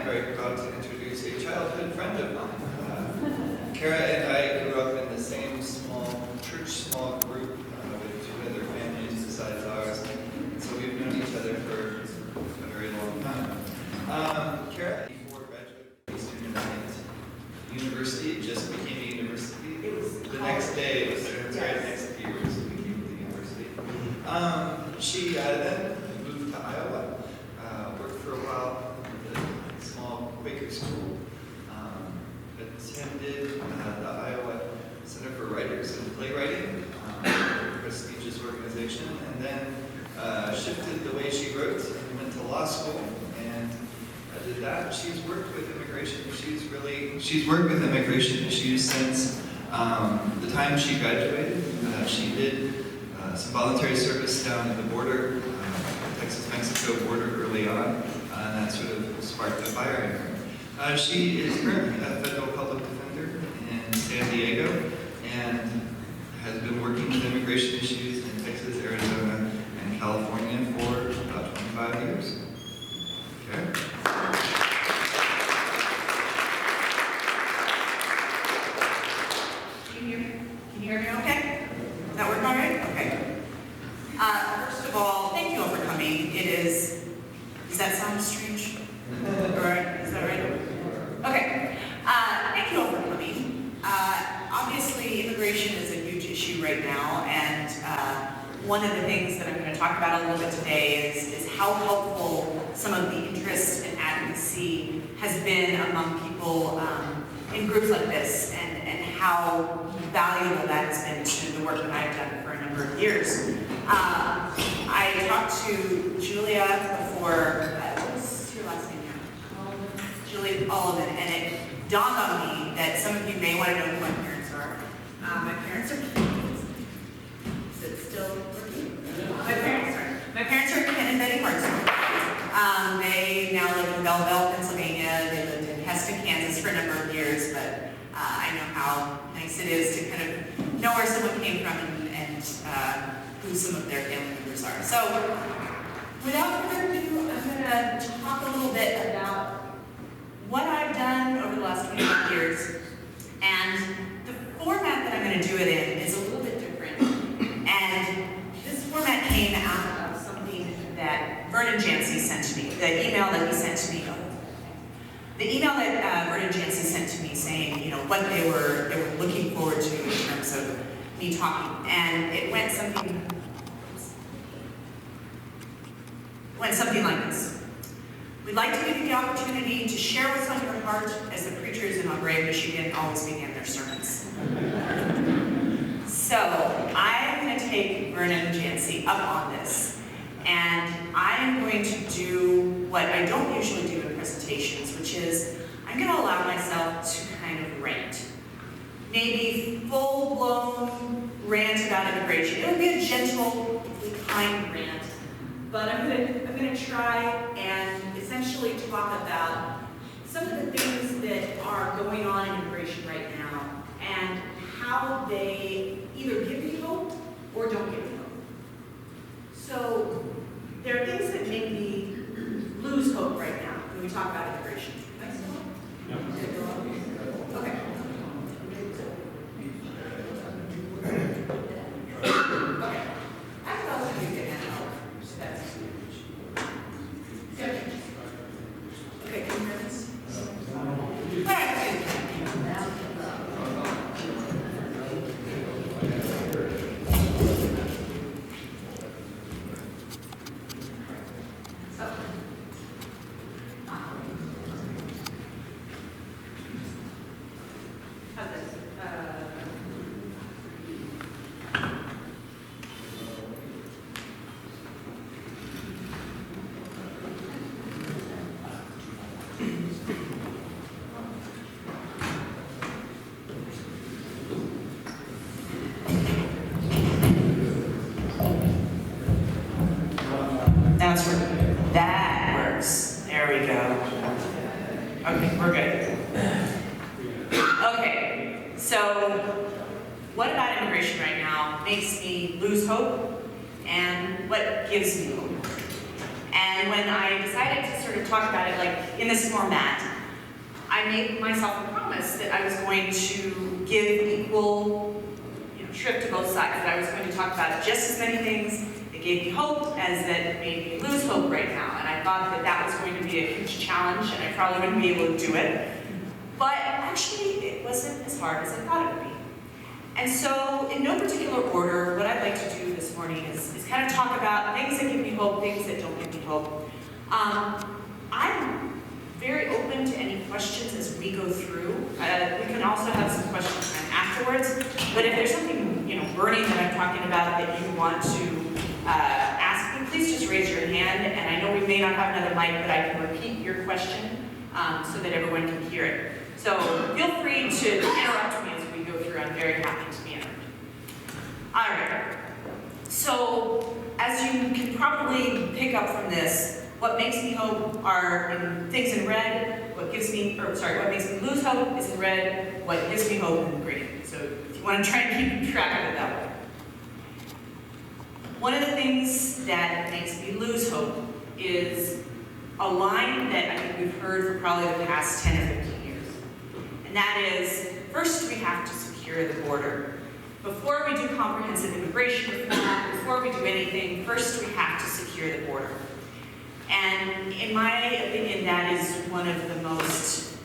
very proud to introduce a childhood friend of mine. Kara and I grew up in the same small group with two other families besides ours, and so we've known each other for a very long time. Kara, before graduating student at university, it just became a university. It was the next day. It was right next year, so it became the university. She then moved to Iowa. Worked for a while at a small Quaker school, attended the Iowa Center for Writers and Playwriting, a prestigious organization, and then shifted the way she wrote and went to law school and did that. She's worked with immigration issues since the time she graduated. She did some voluntary service down at the border, Texas-Mexico border early on, and that sort of sparked the fire in her. She is currently a federal public defender in San Diego and has been working with immigration issues in Texas, Arizona, and California for about 25 years. Okay. Can you hear me okay? Does that work all right? Okay. First of all, thank you all for coming. Does that sound strange? All right, is that right? Okay. Thank you all for coming. Obviously, immigration is a huge issue right now, and one of the things that I'm going to talk about a little bit today is how helpful some of the interest and advocacy has been among people in groups like this, and how valuable that has been to the work that I've done for a number of years. I talked to Julia before, what's your last name now? Julia Olivan, and it dawned on me that some of you may want to know who my parents are. My parents are, is it still working? My parents are Ken and Betty Hartzler. They now live in Belleville, Pennsylvania. They lived in Heston, Kansas for a number of years, but I know how nice it is to kind of know where someone came from and who some of their family members are. So, without further ado, I'm going to talk a little bit about what I've done over the last 25 years. And the format that I'm going to do it in is a little bit different. And this format came out of something that Vernon Jancy sent to me, the email that he sent to me. The email that Vernon Jancy sent to me saying, you know, what they were looking forward to in terms of me talking, and it went something like this. We'd like to give you the opportunity to share what's on your heart as the preachers in Monterey, Michigan always begin their sermons. So I'm going to take Vernon Jancy up on this, and I am going to do what I don't usually do in presentations, which is I'm going to allow myself to kind of rant. Maybe full-blown rant about immigration. It would be a gentle, kind rant, but I'm going to try and essentially talk about some of the things that are going on in immigration right now and how they either give me hope or don't give me hope. So there are things that make me lose hope right now when we talk about immigration. Can I still? No. Okay. Okay. I thought we could get that out. That's okay. Okay, can you hear this? All right. That works. There we go. Okay, we're good. Okay, so what about immigration right now makes me lose hope, and what gives me hope? And when I decided to sort of talk about it like in this format. I made myself a promise that I was going to give equal shrift to both sides, that I was going to talk about just as many things that gave me hope as that made me lose hope right now. And I thought that that was going to be a huge challenge, and I probably wouldn't be able to do it. But actually, it wasn't as hard as I thought it would be. And so, in no particular order, what I'd like to do this morning is kind of talk about things that give me hope, things that don't give me hope. I'm very open to any questions as we go through. We can also have some questions afterwards. But if there's something burning that I'm talking about that you want to ask me, please just raise your hand. And I know we may not have another mic, but I can repeat your question so that everyone can hear it. So feel free to interrupt me as we go through. I'm very happy to be interrupted. All right. So as you can probably pick up from this, what makes me hope are things in red. What makes me lose hope is in red. What gives me hope in green. So if you want to try and keep track of it that way. One of the things that makes me lose hope is a line that I think we've heard for probably the past 10 or 15 years. And that is, first we have to secure the border. Before we do comprehensive immigration reform, before we do anything, first we have to secure the border. And in my opinion, that is one of the most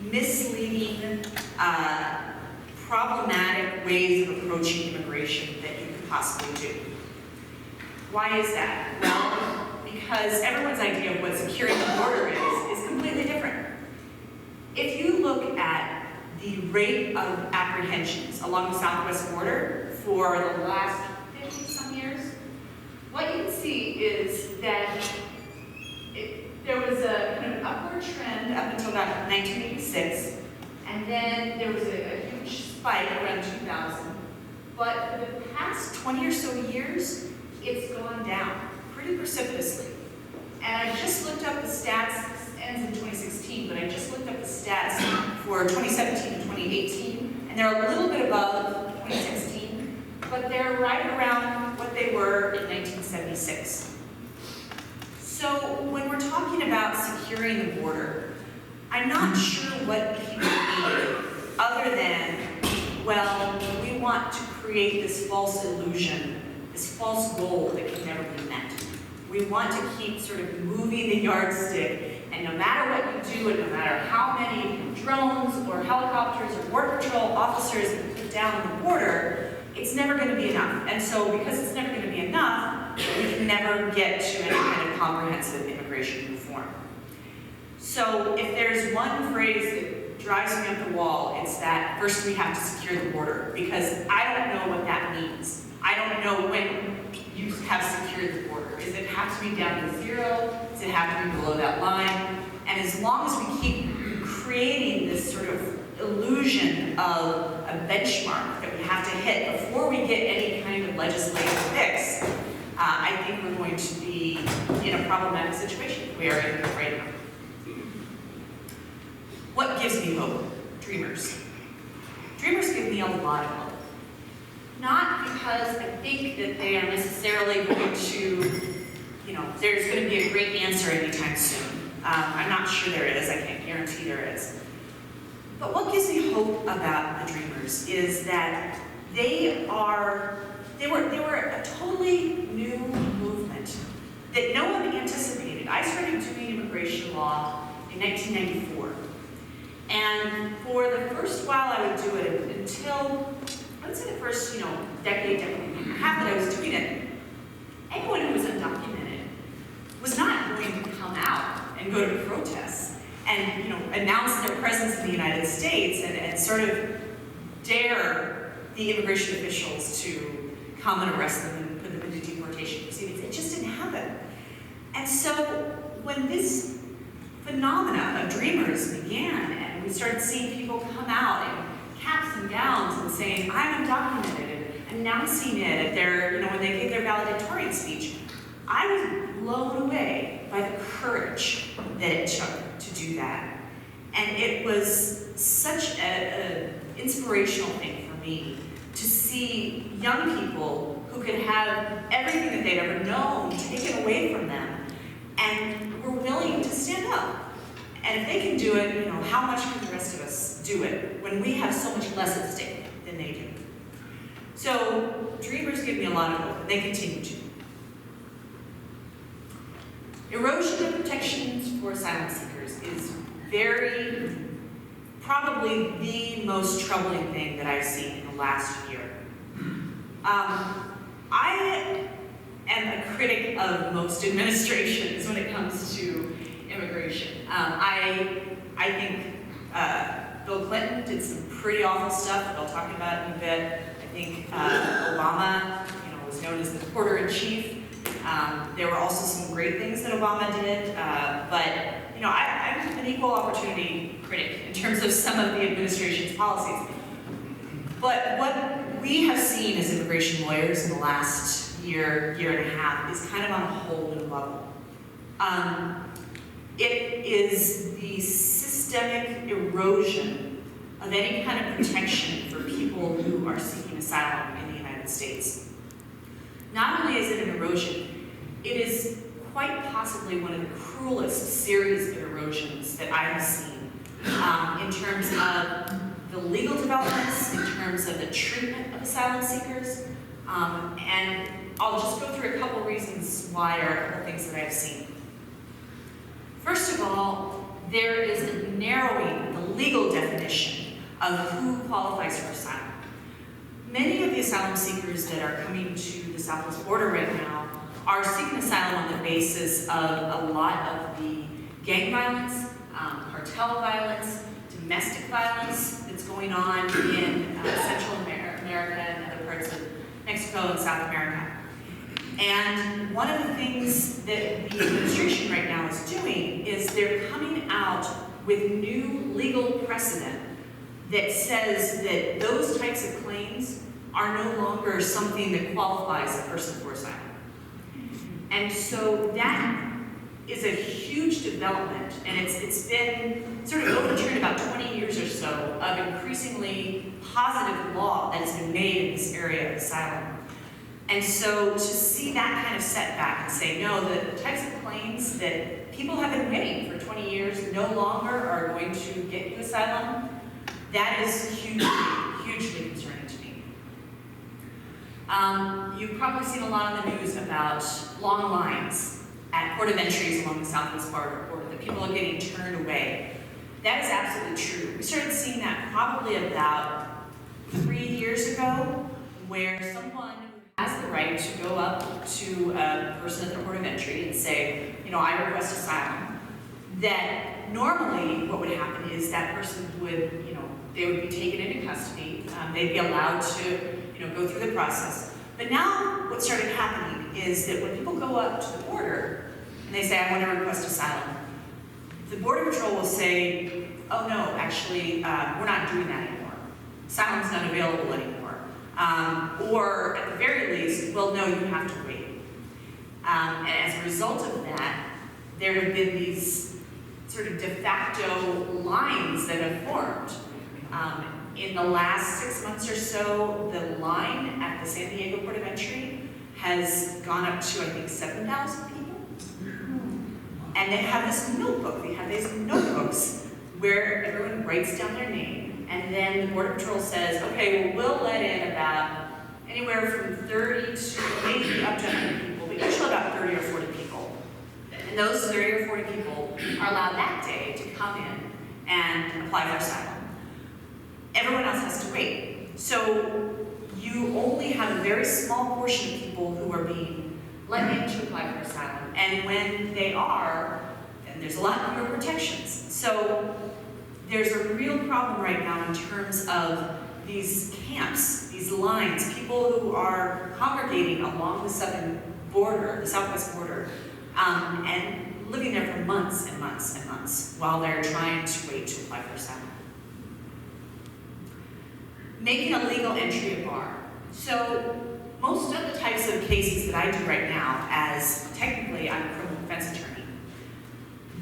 misleading, problematic ways of approaching immigration that you could possibly do. Why is that? Well, because everyone's idea of what securing the border is completely different. If you look at the rate of apprehensions along the southwest border for the last 50-some years, what you can see is that there was a kind of upward trend up until about 1986, and then there was a huge spike around 2000. But for the past 20 or so years, it's gone down pretty precipitously. And I just looked up the stats, it ends in 2016, but I just looked up the stats for 2017 and 2018, and they're a little bit above 2016, but they're right around what they were in 1976. So when we're talking about securing the border, I'm not sure what people mean other than, well, we want to create this false illusion, this false goal that can never be met. We want to keep sort of moving the yardstick, and no matter what you do, and no matter how many drones or helicopters or Border Patrol officers you put down on the border, it's never going to be enough. And so because it's never going to be enough, we can never get to any kind of comprehensive immigration reform. So if there's one phrase that drives me up the wall, it's that first we have to secure the border, because I don't know what that means. I don't know when you have secured the border. Does it have to be down to 0? Does it have to be below that line? And as long as we keep creating this sort of illusion of a benchmark that we have to hit before we get any kind of legislative fix, I think we're going to be in a problematic situation. We are in it right now. What gives me hope? Dreamers. Dreamers give me a lot of hope. Not because I think that they are necessarily going to, there's going to be a great answer anytime soon. I'm not sure there is. I can't guarantee there is. But what gives me hope about the Dreamers is that they were a totally new movement that no one anticipated. I started doing immigration law in 1994. And for the first while I would do it until, I would say the first, decade and a half that I was doing it, anyone who was undocumented was not going to come out and go to protests and, announce their presence in the United States and sort of dare the immigration officials to come and arrest them and put them into deportation proceedings. It just didn't happen. And so when this phenomena of Dreamers began, and we started seeing people come out in caps and gowns and saying, I'm undocumented, and announcing it at their, when they gave their valedictorian speech, I was blown away by the courage that it took to do that. And it was such an inspirational thing for me to see young people who could have everything that they'd ever known taken away from them, and were willing to stand up. And if they can do it, you know, how much can the rest of us do it when we have so much less at stake than they do? So dreamers give me a lot of hope, and they continue to. Erosion of protections for asylum seekers is probably the most troubling thing that I've seen in the last year. I am a critic of most administrations when it comes to immigration. I think Bill Clinton did some pretty awful stuff that I'll talk about in a bit. I think Obama, you know, was known as the porter-in-chief. There were also some great things that Obama did, but you know, I'm an equal opportunity critic in terms of some of the administration's policies. But what we have seen as immigration lawyers in the last year and a half is kind of on a whole new level. It is the systemic erosion of any kind of protection for people who are seeking asylum in the United States. Not only is it an erosion, it is quite possibly one of the cruelest series of erosions that I have seen in terms of the legal developments, in terms of the treatment of asylum seekers, and I'll just go through a couple reasons why, or a couple things that I've seen. First of all, there is a narrowing of the legal definition of who qualifies for asylum. Many of the asylum seekers that are coming to the southwest border right now are seeking asylum on the basis of a lot of the gang violence, cartel violence, domestic violence that's going on in Central America and other parts of Mexico and South America. And one of the things that the administration right now is doing is they're coming out with new legal precedent that says that those types of claims are no longer something that qualifies a person for asylum. And so that is a huge development, and it's been sort of overturned about 20 years or so of increasingly positive law that has been made in this area of asylum. And so to see that kind of setback and say, no, the types of claims that people have been winning for 20 years no longer are going to get you asylum, that is hugely, hugely concerning to me. You've probably seen a lot on the news about long lines at port of entries along the southwest border, that people are getting turned away. That is absolutely true. We started seeing that probably about 3 years ago, where someone has the right to go up to a person at the port of entry and say, you know, I request asylum. That normally what would happen is that person would, you know, they would be taken into custody. They'd be allowed to, you know, go through the process. But now what started happening is that when people go up to the border and they say, I want to request asylum, the Border Patrol will say, oh no, actually, we're not doing that anymore. Asylum's not available anymore. Or at the very least, well, no, you have to wait. And as a result of that, there have been these sort of de facto lines that have formed. In the last 6 months or so, the line at the San Diego Port of Entry has gone up to, I think, 7,000 people. And they have this notebook. They have these notebooks where everyone writes down their name, and then the Border Patrol says, okay, well, we'll let in about anywhere from 30 to maybe up to 100 people, but usually about 30 or 40 people. And those 30 or 40 people are allowed that day to come in and apply for asylum. Everyone else has to wait. So you only have a very small portion of people who are being let in to apply for asylum. And when they are, then there's a lot fewer protections. So there's a real problem right now in terms of these camps, these lines, people who are congregating along the southern border, the southwest border, and living there for months and months and months while they're trying to wait to apply for asylum. Making a legal entry a bar. So most of the types of cases that I do right now, as technically I'm a criminal defense attorney,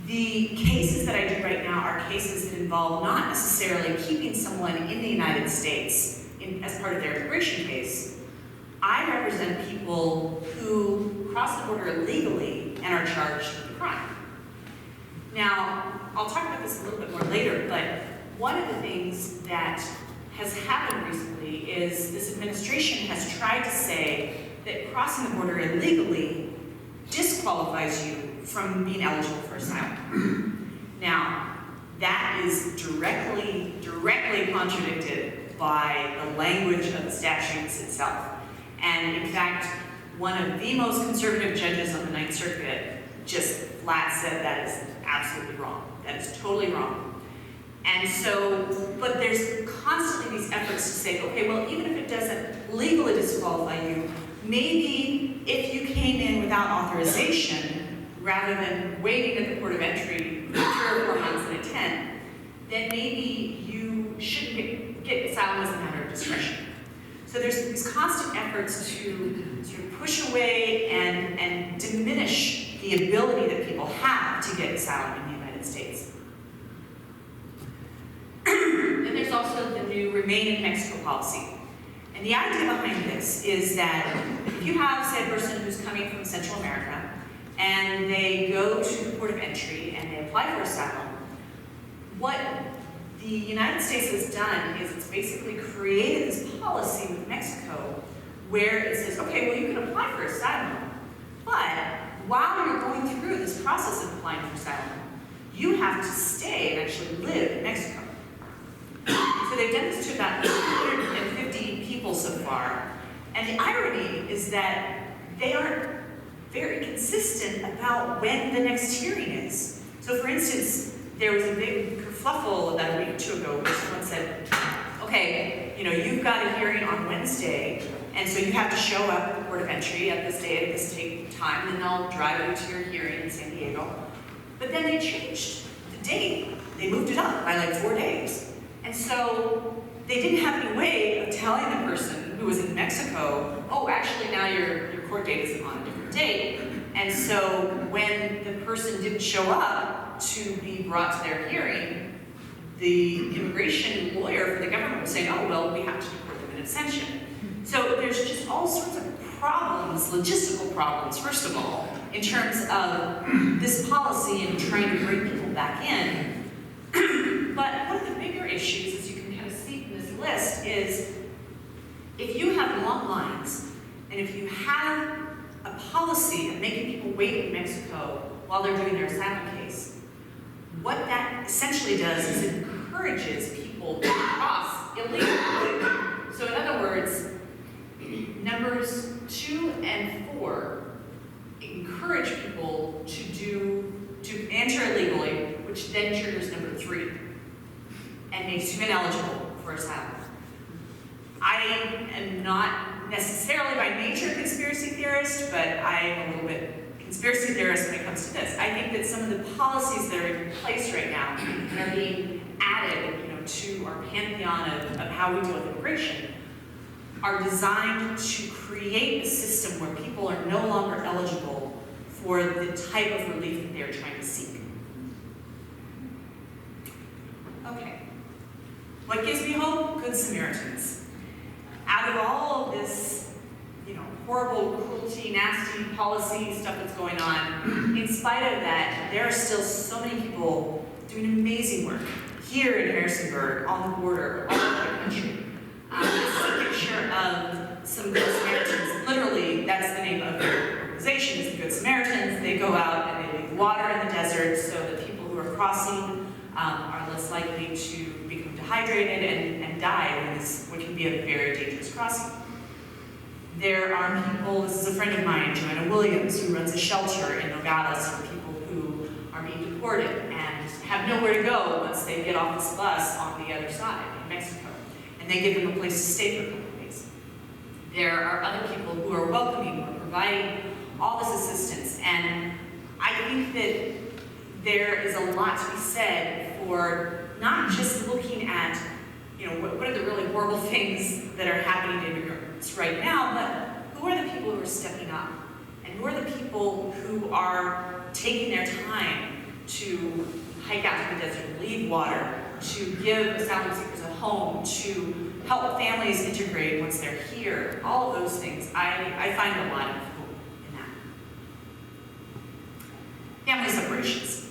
the cases that I do right now are cases that involve not necessarily keeping someone in the United States as part of their immigration case. I represent people who cross the border illegally and are charged with a crime. Now, I'll talk about this a little bit more later, but one of the things that has happened recently is this administration has tried to say that crossing the border illegally disqualifies you from being eligible for asylum. Now, that is directly contradicted by the language of the statutes itself. And in fact, one of the most conservative judges on the Ninth Circuit just flat said that is absolutely wrong. That is totally wrong. And so, but there's constantly these efforts to say, okay, well, even if it doesn't legally disqualify you, maybe if you came in without authorization, rather than waiting at the port of entry for 3 or 4 months at a tent, then maybe you shouldn't get asylum as a matter of discretion. So there's these constant efforts to sort of push away and diminish the ability that people have to get asylum in the United States. Then there's also the new Remain in Mexico policy. And the idea behind this is that if you have, say, a person who's coming from Central America, and they go to the port of entry and they apply for asylum, what the United States has done is it's basically created this policy with Mexico where it says, okay, well, you can apply for asylum, but while you're going through this process of applying for asylum, you have to stay and actually live in Mexico. So they've done this to about 250 people so far. And the irony is that they aren't very consistent about when the next hearing is. So for instance, there was a big kerfuffle about a week or 2 ago where someone said, okay, you've got a hearing on Wednesday, and so you have to show up at the port of entry at this date, at this time, and then they'll drive you to your hearing in San Diego. But then they changed the date. They moved it up by like 4 days. And so they didn't have any way of telling the person who was in Mexico, oh, actually now your court date is on a different date. And so when the person didn't show up to be brought to their hearing, the immigration lawyer for the government was saying, oh, well, we have to deport them in absentia. So there's just all sorts of problems, logistical problems, first of all, in terms of this policy and trying to bring people back in. But one of the bigger issues, as you can kind of see from this list, is if you have long lines, and if you have a policy of making people wait in Mexico while they're doing their asylum case, what that essentially does is it encourages people to cross illegally. So in other words, numbers 2 and 4 encourage people to enter illegally, which then triggers number 3 and makes you ineligible for asylum. I am not necessarily by nature a conspiracy theorist, but I am a little bit conspiracy theorist when it comes to this. I think that some of the policies that are in place right now and are being added, to our pantheon of how we deal with immigration are designed to create a system where people are no longer eligible for the type of relief that they're trying to seek. Okay. What gives me hope? Good Samaritans. Out of all of this, horrible, cruelty, nasty policy stuff that's going on, in spite of that, there are still so many people doing amazing work here in Harrisonburg, on the border, all over the country. This is a picture of some Good Samaritans. Literally, that's the name of their organization, is the Good Samaritans. They go out and they leave water in the desert so that people who are crossing are less likely to become dehydrated and die in what can be a very dangerous crossing. There are people, this is a friend of mine, Joanna Williams, who runs a shelter in Nogales for people who are being deported and have nowhere to go once they get off this bus on the other side in Mexico. And they give them a place to stay for a couple of days. There are other people who are welcoming, who are providing all this assistance. And I think that there is a lot to be said for not just looking at, what are the really horrible things that are happening to immigrants right now, but who are the people who are stepping up? And who are the people who are taking their time to hike out to the desert, leave water, to give asylum seekers a home, to help families integrate once they're here, all of those things. I find a lot of hope in that. Family separations.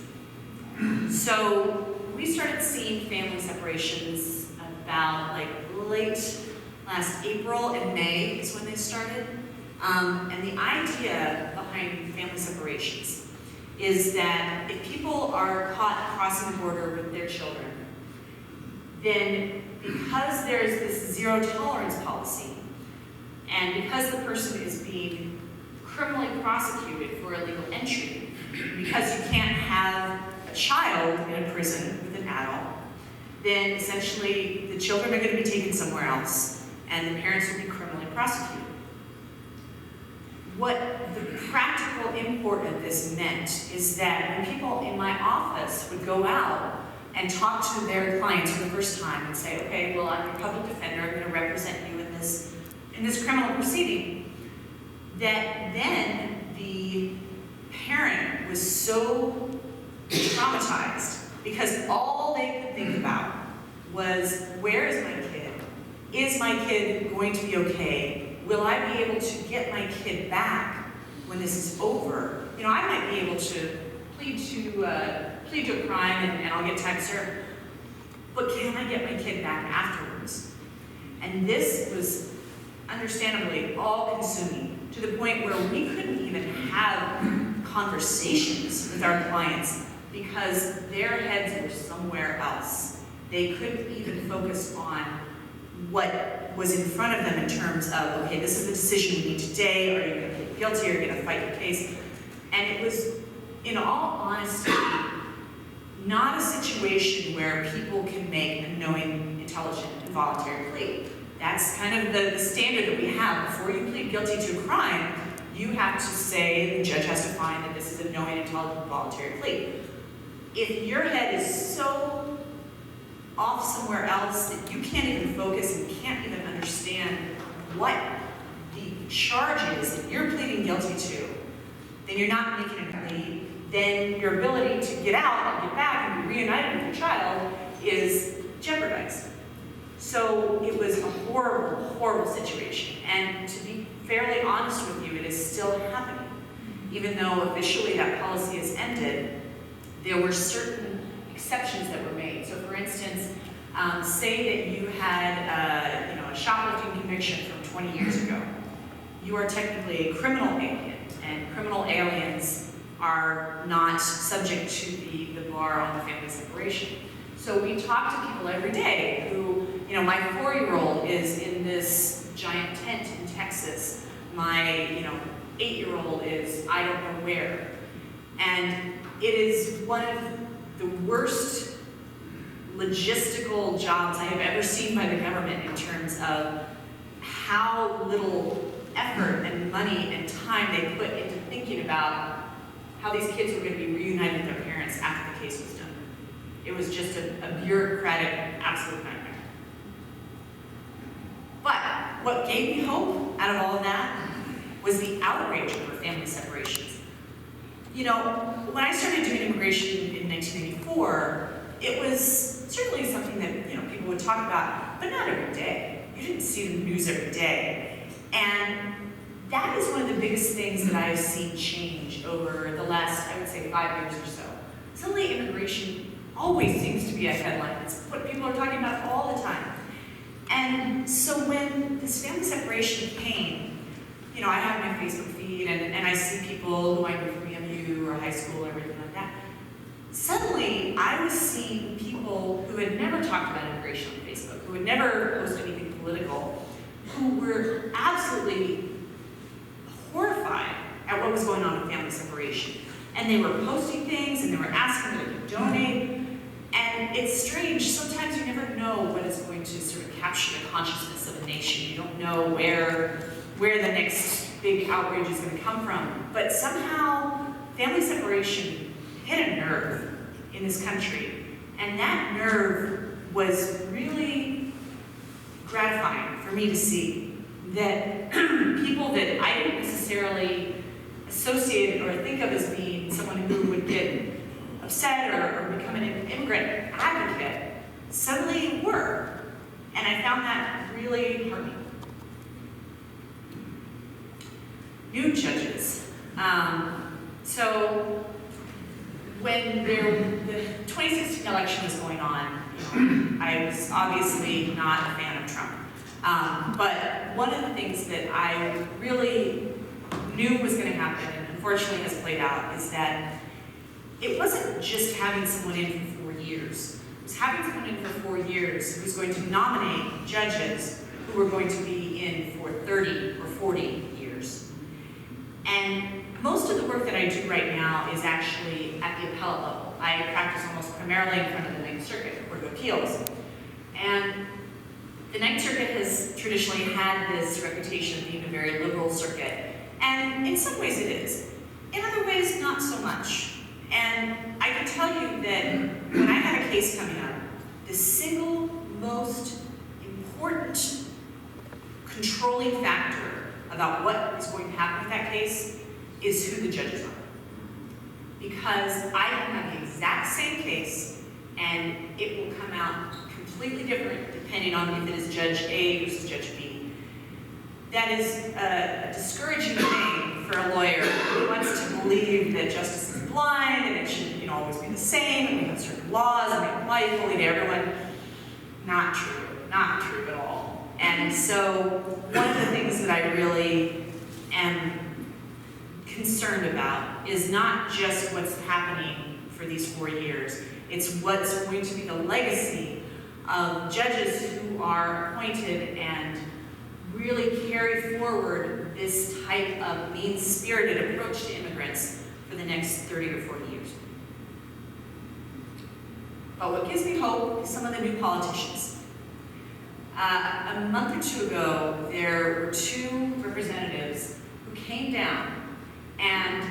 So we started seeing family separations about like late last April and May is when they started. And the idea behind family separations is that if people are caught crossing the border with their children, then because there's this zero tolerance policy, and because the person is being criminally prosecuted for illegal entry, because you can't have a child in a prison with an adult, then essentially the children are going to be taken somewhere else, and the parents will be criminally prosecuted. What the practical import of this meant is that when people in my office would go out and talk to their clients for the first time and say, okay, well, I'm your public defender, I'm going to represent you in this criminal proceeding, that then the parent was so traumatized because all they could think about was, where is my kid? Is my kid going to be okay? Will I be able to get my kid back when this is over? You know, I might be able to plead to a crime and I'll get time served, but can I get my kid back afterwards? And this was understandably all-consuming to the point where we couldn't even have conversations with our clients because their heads were somewhere else. They couldn't even focus on what was in front of them in terms of, okay, this is the decision we need today, are you going to plead guilty, are you going to fight your case? And it was, in all honesty, not a situation where people can make a knowing, intelligent, and voluntary plea. That's kind of the standard that we have. Before you plead guilty to a crime, you have to say, the judge has to find that this is a knowing, intelligent, voluntary plea. If your head is so off somewhere else that you can't even focus and can't even understand what the charge is that you're pleading guilty to, then you're not making a plea. Then your ability to get out and get back and be reunited with your child is jeopardized. So it was a horrible, horrible situation. And to be fairly honest with you, it is still happening. Even though officially that policy has ended, there were certain exceptions that were made. So for instance, say that you had a shoplifting conviction from 20 years ago. You are technically a criminal alien, and criminal aliens are not subject to the bar on the family separation. So we talk to people every day who, my 4-year-old is in this giant tent in Texas. My, 8-year-old is I don't know where. And it is one of the worst logistical jobs I have ever seen by the government in terms of how little effort and money and time they put into thinking about how these kids were going to be reunited with their parents after the case was done. It was just a bureaucratic, absolute nightmare. But what gave me hope out of all of that was the outrage over family separations. When I started doing immigration in 1984, it was certainly something that people would talk about, but not every day. You didn't see the news every day. And that is one of the biggest things that I've seen change over the last, I would say, 5 years or so. Suddenly immigration always seems to be a headline. It's what people are talking about all the time. And so when this family separation came, I have my Facebook feed and I see people who I knew from EMU or high school or everything like that. Suddenly, I was seeing people who had never talked about immigration on Facebook, who had never posted anything political, who were absolutely horrified at what was going on with family separation. And they were posting things and they were asking them to donate. And it's strange, sometimes you never know what is going to sort of capture the consciousness of a nation. You don't know where the next big outrage is going to come from. But somehow, family separation hit a nerve in this country. And that nerve was really gratifying for me to see. That people that I didn't necessarily associate or think of as being someone who would get upset or become an immigrant advocate suddenly were. And I found that really heartening. New judges. So when the 2016 election was going on, I was obviously not a fan of Trump. But one of the things that I really knew was going to happen, and unfortunately has played out, is that it wasn't just having someone in for 4 years. It was having someone in for 4 years who was going to nominate judges who were going to be in for 30 or 40 years. And most of the work that I do right now is actually at the appellate level. I practice almost primarily in front of the Ninth Circuit, Court of Appeals. And the Ninth Circuit has traditionally had this reputation of being a very liberal circuit. And in some ways it is. In other ways, not so much. And I can tell you that when I had a case coming up, the single most important controlling factor about what is going to happen with that case is who the judges are. Because I can have the exact same case and it will come out completely different depending on if it is Judge A versus Judge B. That is a discouraging thing for a lawyer who wants to believe that justice is blind and it should always be the same and we have certain laws and they apply equally to everyone. Not true. Not true at all. And so one of the things that I really am concerned about is not just what's happening for these 4 years, it's what's going to be the legacy of judges who are appointed and really carry forward this type of mean-spirited approach to immigrants for the next 30 or 40 years. But what gives me hope is some of the new politicians. A month or two ago, there were 2 representatives who came down and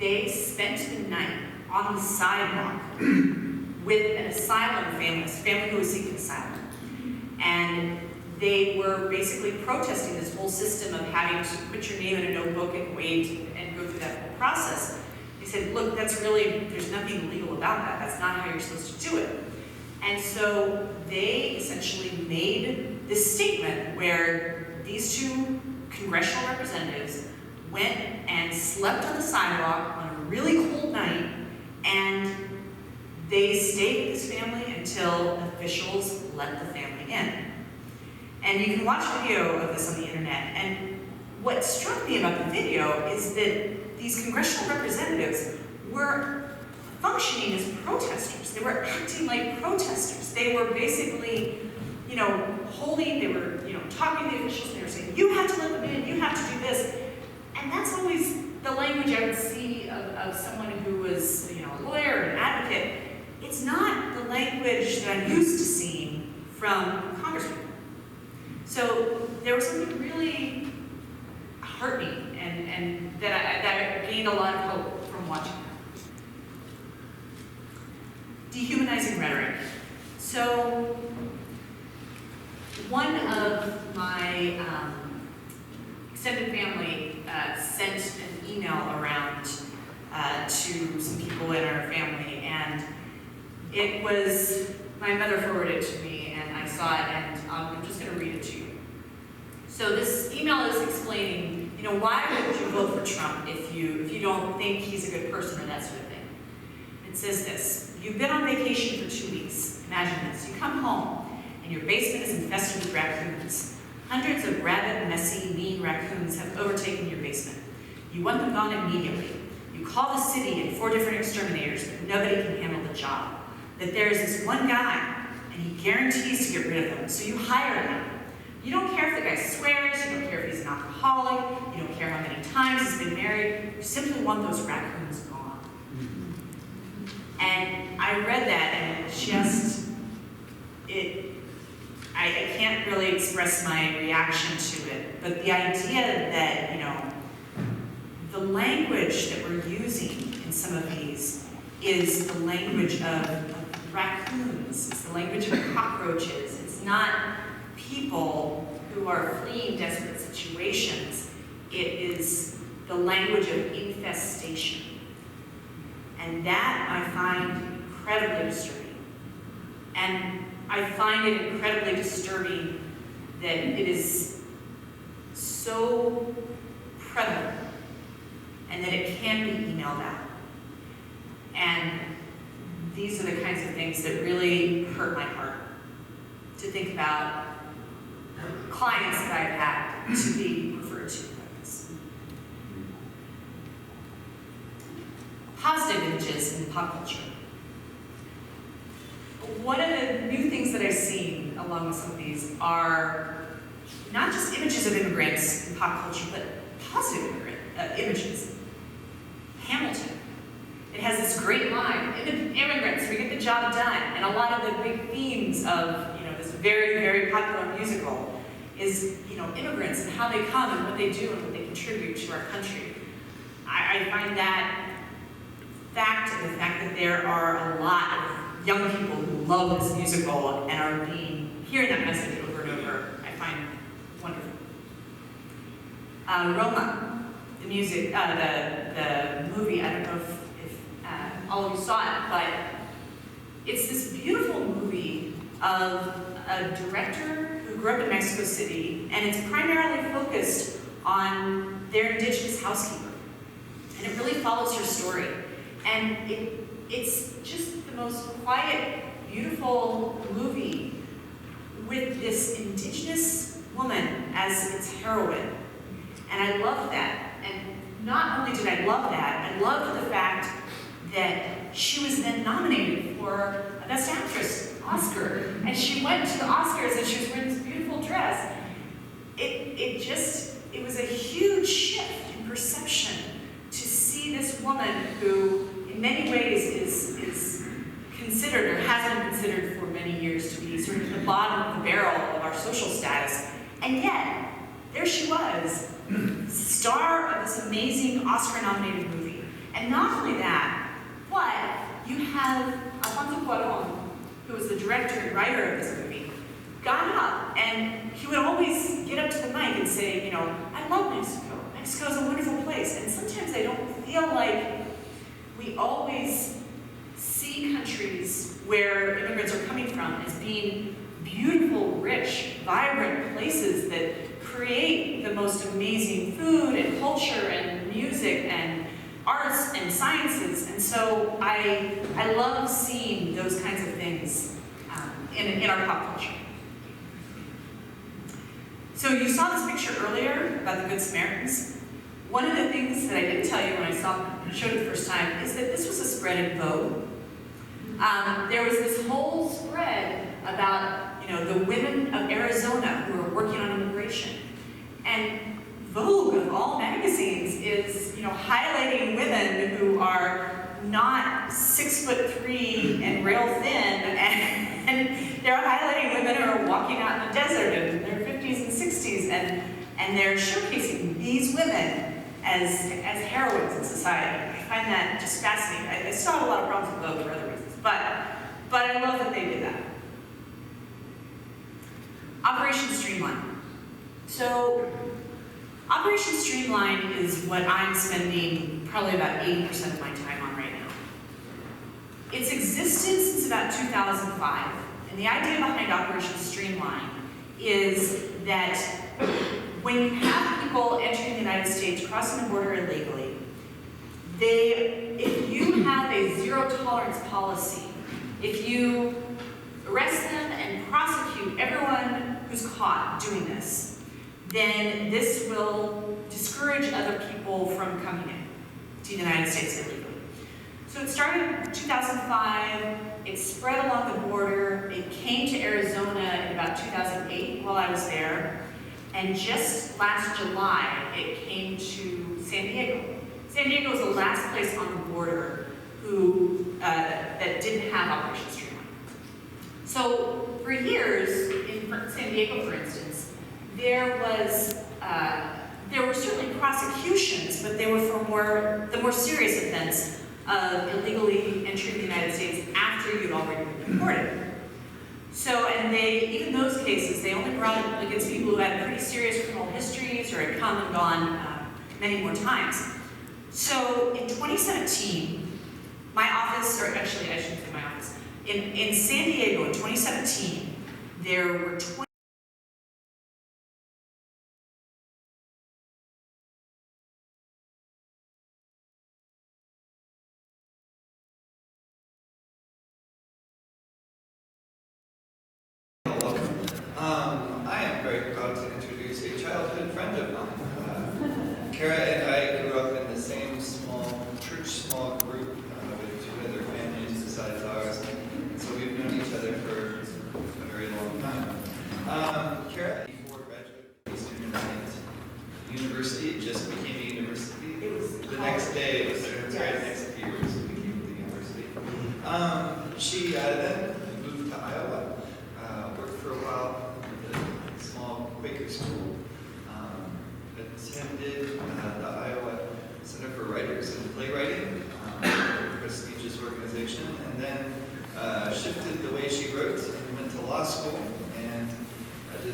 they spent the night on the sidewalk with an asylum family, a family who was seeking asylum. And they were basically protesting this whole system of having to put your name in a notebook and wait and go through that whole process. They said, look, there's nothing legal about that. That's not how you're supposed to do it. And so they essentially made this statement where these 2 congressional representatives went and slept on the sidewalk on a really cold night, and they stayed with this family until officials let the family in. And you can watch video of this on the internet. And what struck me about the video is that these congressional representatives were functioning as protesters. They were acting like protesters. They were basically, they were, talking to the officials, and they were saying, you have to let them in, you have to do this. And that's always the language I would see of someone who was, a lawyer, an advocate. It's not the language that I'm used to seeing from congresspeople. So there was something really heartening and that I gained a lot of hope from watching that. Dehumanizing rhetoric. So one of my extended family sent an email around to some people in our family, and it was, my mother forwarded it to me, and I saw it, and I'm just going to read it to you. So this email is explaining, why would you vote for Trump if you don't think he's a good person or that sort of thing. It says this: you've been on vacation for 2 weeks. Imagine this. You come home, and your basement is infested with raccoons. Hundreds of rabid, messy, mean raccoons have overtaken your basement. You want them gone immediately. You call the city and 4 different exterminators, but nobody can handle the job. That there's this one guy, and he guarantees to get rid of them, so you hire him. You don't care if the guy swears, you don't care if he's an alcoholic, you don't care how many times he's been married, you simply want those raccoons gone. And I read that, and I can't really express my reaction to it, but the idea that, the language that we're using in some of these is the language of raccoons, it's the language of cockroaches, it's not people who are fleeing desperate situations, it is the language of infestation. And that I find incredibly disturbing. And I find it incredibly disturbing that it is so prevalent and that it can be emailed out. And these are the kinds of things that really hurt my heart. To think about clients that I've had to be referred to like this. Positive images in pop culture. One of the new things that I've seen along with some of these are not just images of immigrants in pop culture, but positive images. Hamilton. It has this great line, immigrants, we get the job done. And a lot of the big themes of this very, very popular musical is immigrants and how they come and what they do and what they contribute to our country. I find that fact and the fact that there are a lot of young people who love this musical and are hearing that message over and over, I find wonderful. Roma, the music, the movie, I don't know if all of you saw it, but it's this beautiful movie of a director who grew up in Mexico City, and it's primarily focused on their indigenous housekeeper. And it really follows her story. And it's just the most quiet, beautiful movie with this indigenous woman as its heroine. And I love that. And not only did I love that, I loved the fact that she was then nominated for a Best Actress Oscar. And she went to the Oscars and she was wearing this beautiful dress. It was a huge shift in perception to see this woman who, in many ways, is considered, or has been considered for many years, to be sort of the bottom of the barrel of our social status. And yet, there she was, star of this amazing Oscar-nominated movie. And not only that, but you have Alfonso Cuarón, who was the director and writer of this movie, got up, and he would always get up to the mic and say, I love Mexico. Mexico's a wonderful place. And sometimes I don't feel like we always see countries where immigrants are coming from as being beautiful, rich, vibrant places that create the most amazing food and culture and music and arts and sciences. And so I love seeing those kinds of things in our pop culture. So you saw this picture earlier about the Good Samaritans. One of the things that I didn't tell you when I showed it the first time is that this was a spread in Vogue. There was this whole spread about the women of Arizona who are working on immigration. And Vogue, of all magazines, is highlighting women who are not 6'3" and rail thin, and they're highlighting women who are walking out in the desert in their 50s and 60s, and they're showcasing these women as heroines in society. I find that just fascinating. I still have a lot of problems with Vogue for other reasons, but I love that they did that. Operation Streamline. So, Operation Streamline is what I'm spending probably about 80% of my time on right now. It's existed since about 2005, and the idea behind Operation Streamline is that when you have people entering the United States, crossing the border illegally, if you have a zero-tolerance policy, if you arrest them and prosecute everyone who's caught doing this, then this will discourage other people from coming in to the United States illegally. So it started in 2005, it spread along the border, it came to Arizona in about 2008 while I was there, and just last July, it came to San Diego. San Diego was the last place on the border that didn't have Operation Streamline. So for years, in San Diego, for instance, there were certainly prosecutions, but they were for the more serious offense of illegally entering the United States after you'd already been deported. So, and even those cases, they only brought it against people who had pretty serious criminal histories or had come and gone many more times. So in 2017, my office, or actually I shouldn't say my office, in San Diego in 2017, there were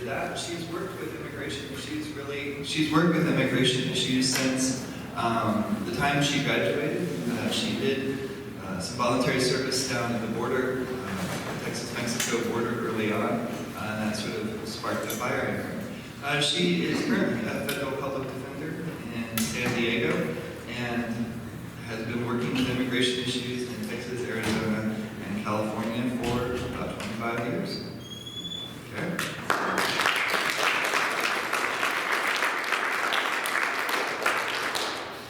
did that. She's worked with immigration issues since the time she graduated. She did some voluntary service down at the border, the Texas-Mexico border early on, and that sort of sparked the fire in her. She is currently a federal public defender in San Diego and has been working with immigration issues in Texas, Arizona, and California for about 25 years. Okay.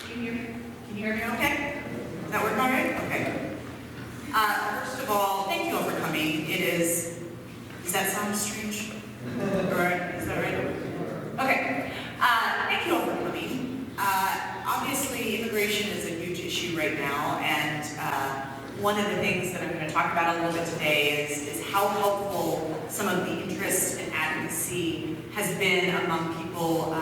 Can you hear me okay? Does that work all right? Okay. First of all, thank you all for coming. Does that sound strange? All right, is that right? Okay. Thank you all for coming. Obviously, immigration is a huge issue right now, and one of the things that I'm going to talk about a little bit today is how helpful some of the interest and advocacy has been among people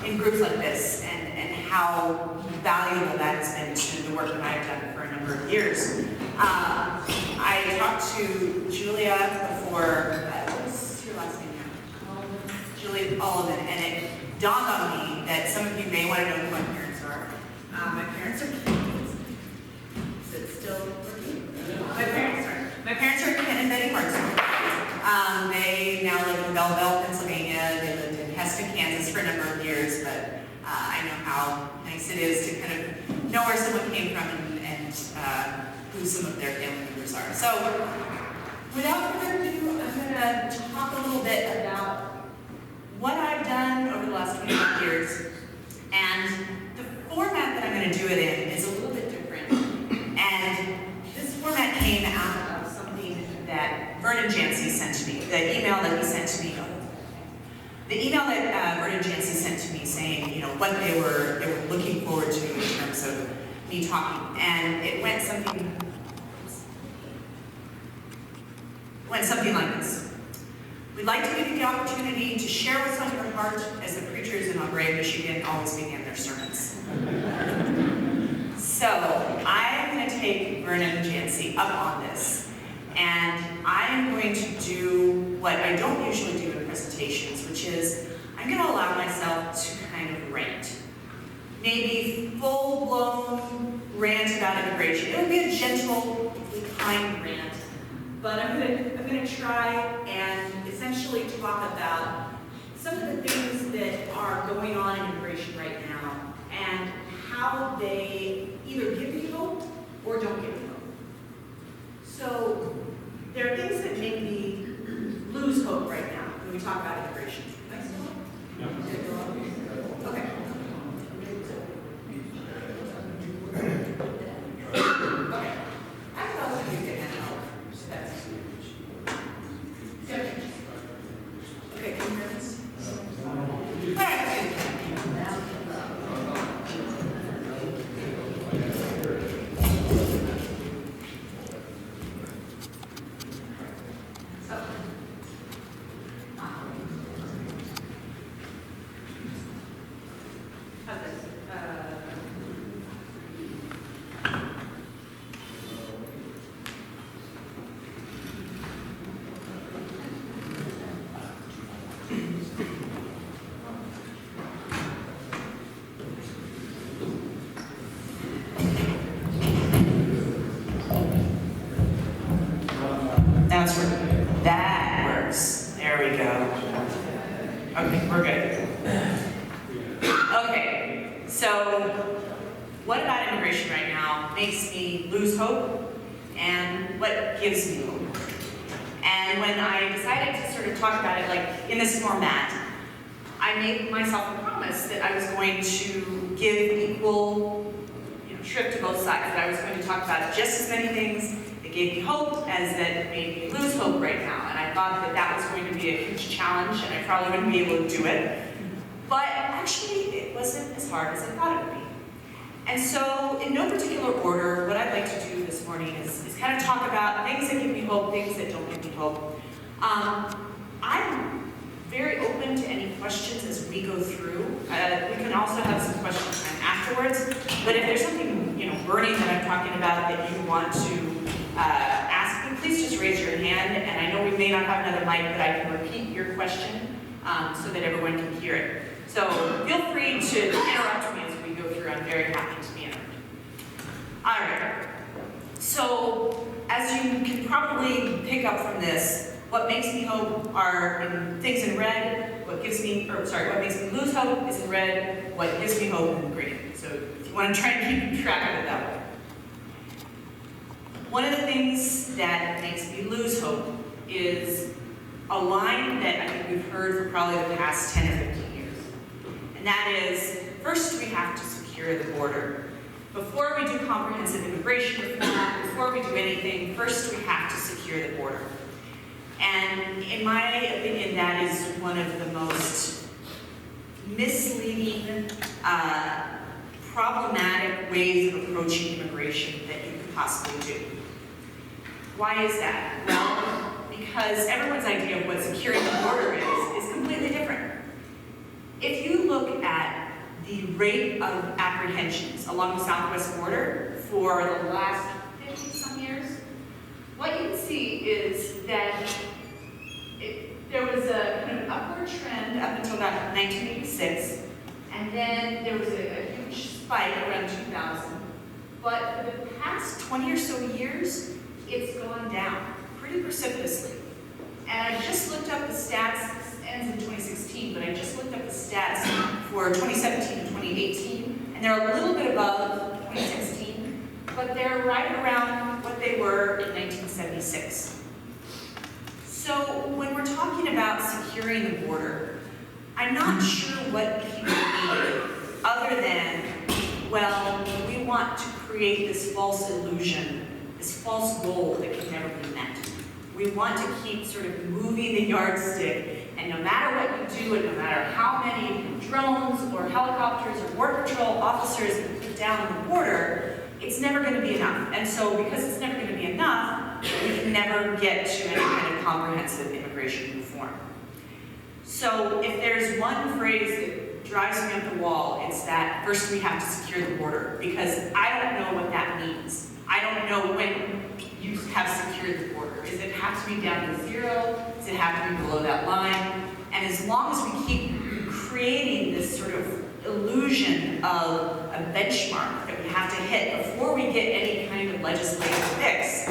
in groups like this, and how valuable that has been to the work that I've done for a number of years. I talked to Julia before, what's your last name now? Julia Olivan, and it dawned on me that some of you may want to know who my parents are. My parents are Canadians. Is it still working? My parents are Ken and Betty Hartzler. They now live in Belleville, Pennsylvania. They lived in Heston, Kansas for a number of years, but I know how nice it is to kind of know where someone came from and who some of their family members are. So, without further ado, I'm going to talk a little bit about what I've done over the last 25 years. And the format that I'm going to do it in is a little bit different. And this format came out of something that Vernon Jancy sent to me, the email that he sent to me. The email that Vernon Jancy sent to me saying, you know, what they were looking forward to in terms of me talking. And it went something like this. We'd like to give you the opportunity to share what's on your heart as the preachers in Aubrey, Michigan always begin their sermons. So I'm going to take Vernon Jancy up on this, and I am going to do what I don't usually do in presentations, which is I'm going to allow myself to kind of rant. Maybe full-blown rant about immigration. It will be a gentle, kind rant, but I'm going to try and essentially talk about some of the things that are going on in immigration right now and how they either give me hope or don't give me hope. So there are things that make me lose hope right now when we talk about immigration. Can I still on? Yeah. Okay. Okay. I thought you could handle that's okay, can you hear this? All right. That works. There we go. Okay, we're good. Okay, so what about immigration right now makes me lose hope, and what gives me hope? And when I decided to sort of talk about it like in this format, I made myself a promise that I was going to give equal trip to both sides, that I was going to talk about just as many things that gave me hope as that made me lose hope right now. And I thought that that was going to be a huge challenge, and I probably wouldn't be able to do it. But actually, it wasn't as hard as I thought it would be. And so, in no particular order, what I'd like to do this morning is kind of talk about things that give me hope, things that don't give me hope. I'm very open to any questions as we go through. We can also have some question time afterwards. But if there's something burning that I'm talking about that you want to ask me, please just raise your hand. And I know we may not have another mic, but I can repeat your question so that everyone can hear it. So feel free to interrupt me as we go through. I'm very happy to be interrupted. All right. So as you can probably pick up from this, what makes me hope are things in red. What makes me lose hope is in red. What gives me hope is in green. So if you want to try and keep track of it that way. One of the things that makes me lose hope is a line that I think we've heard for probably the past 10 or 15 years. And that is, first we have to secure the border. Before we do comprehensive immigration reform, before we do anything, first we have to secure the border. And in my opinion, that is one of the most misleading, problematic ways of approaching immigration that you could possibly do. Why is that? Well, because everyone's idea of what securing the border is completely different. If you look at the rate of apprehensions along the southwest border for the last 50-some years, what you can see is that there was a kind of upward trend up until about 1986, and then there was a huge spike around 2000. But for the past 20 or so years, it's gone down pretty precipitously. And I just looked up the stats, this ends in 2016, but I just looked up the stats for 2017 and 2018, and they're a little bit above 2016, but they're right around what they were in 1976. So when we're talking about securing the border, I'm not sure what people mean other than, well, we want to create this false illusion, this false goal that can never be met. We want to keep sort of moving the yardstick, and no matter what you do, and no matter how many drones or helicopters or Border Patrol officers you put down on the border, it's never going to be enough. And so because it's never going to be enough, we can never get to any kind of comprehensive immigration reform. So if there's one phrase that drives me up the wall, it's that first we have to secure the border, because I don't know what that means. I don't know when you have secured the border. Does it have to be down to 0? Does it have to be below that line? And as long as we keep creating this sort of illusion of a benchmark that we have to hit before we get any kind of legislative fix,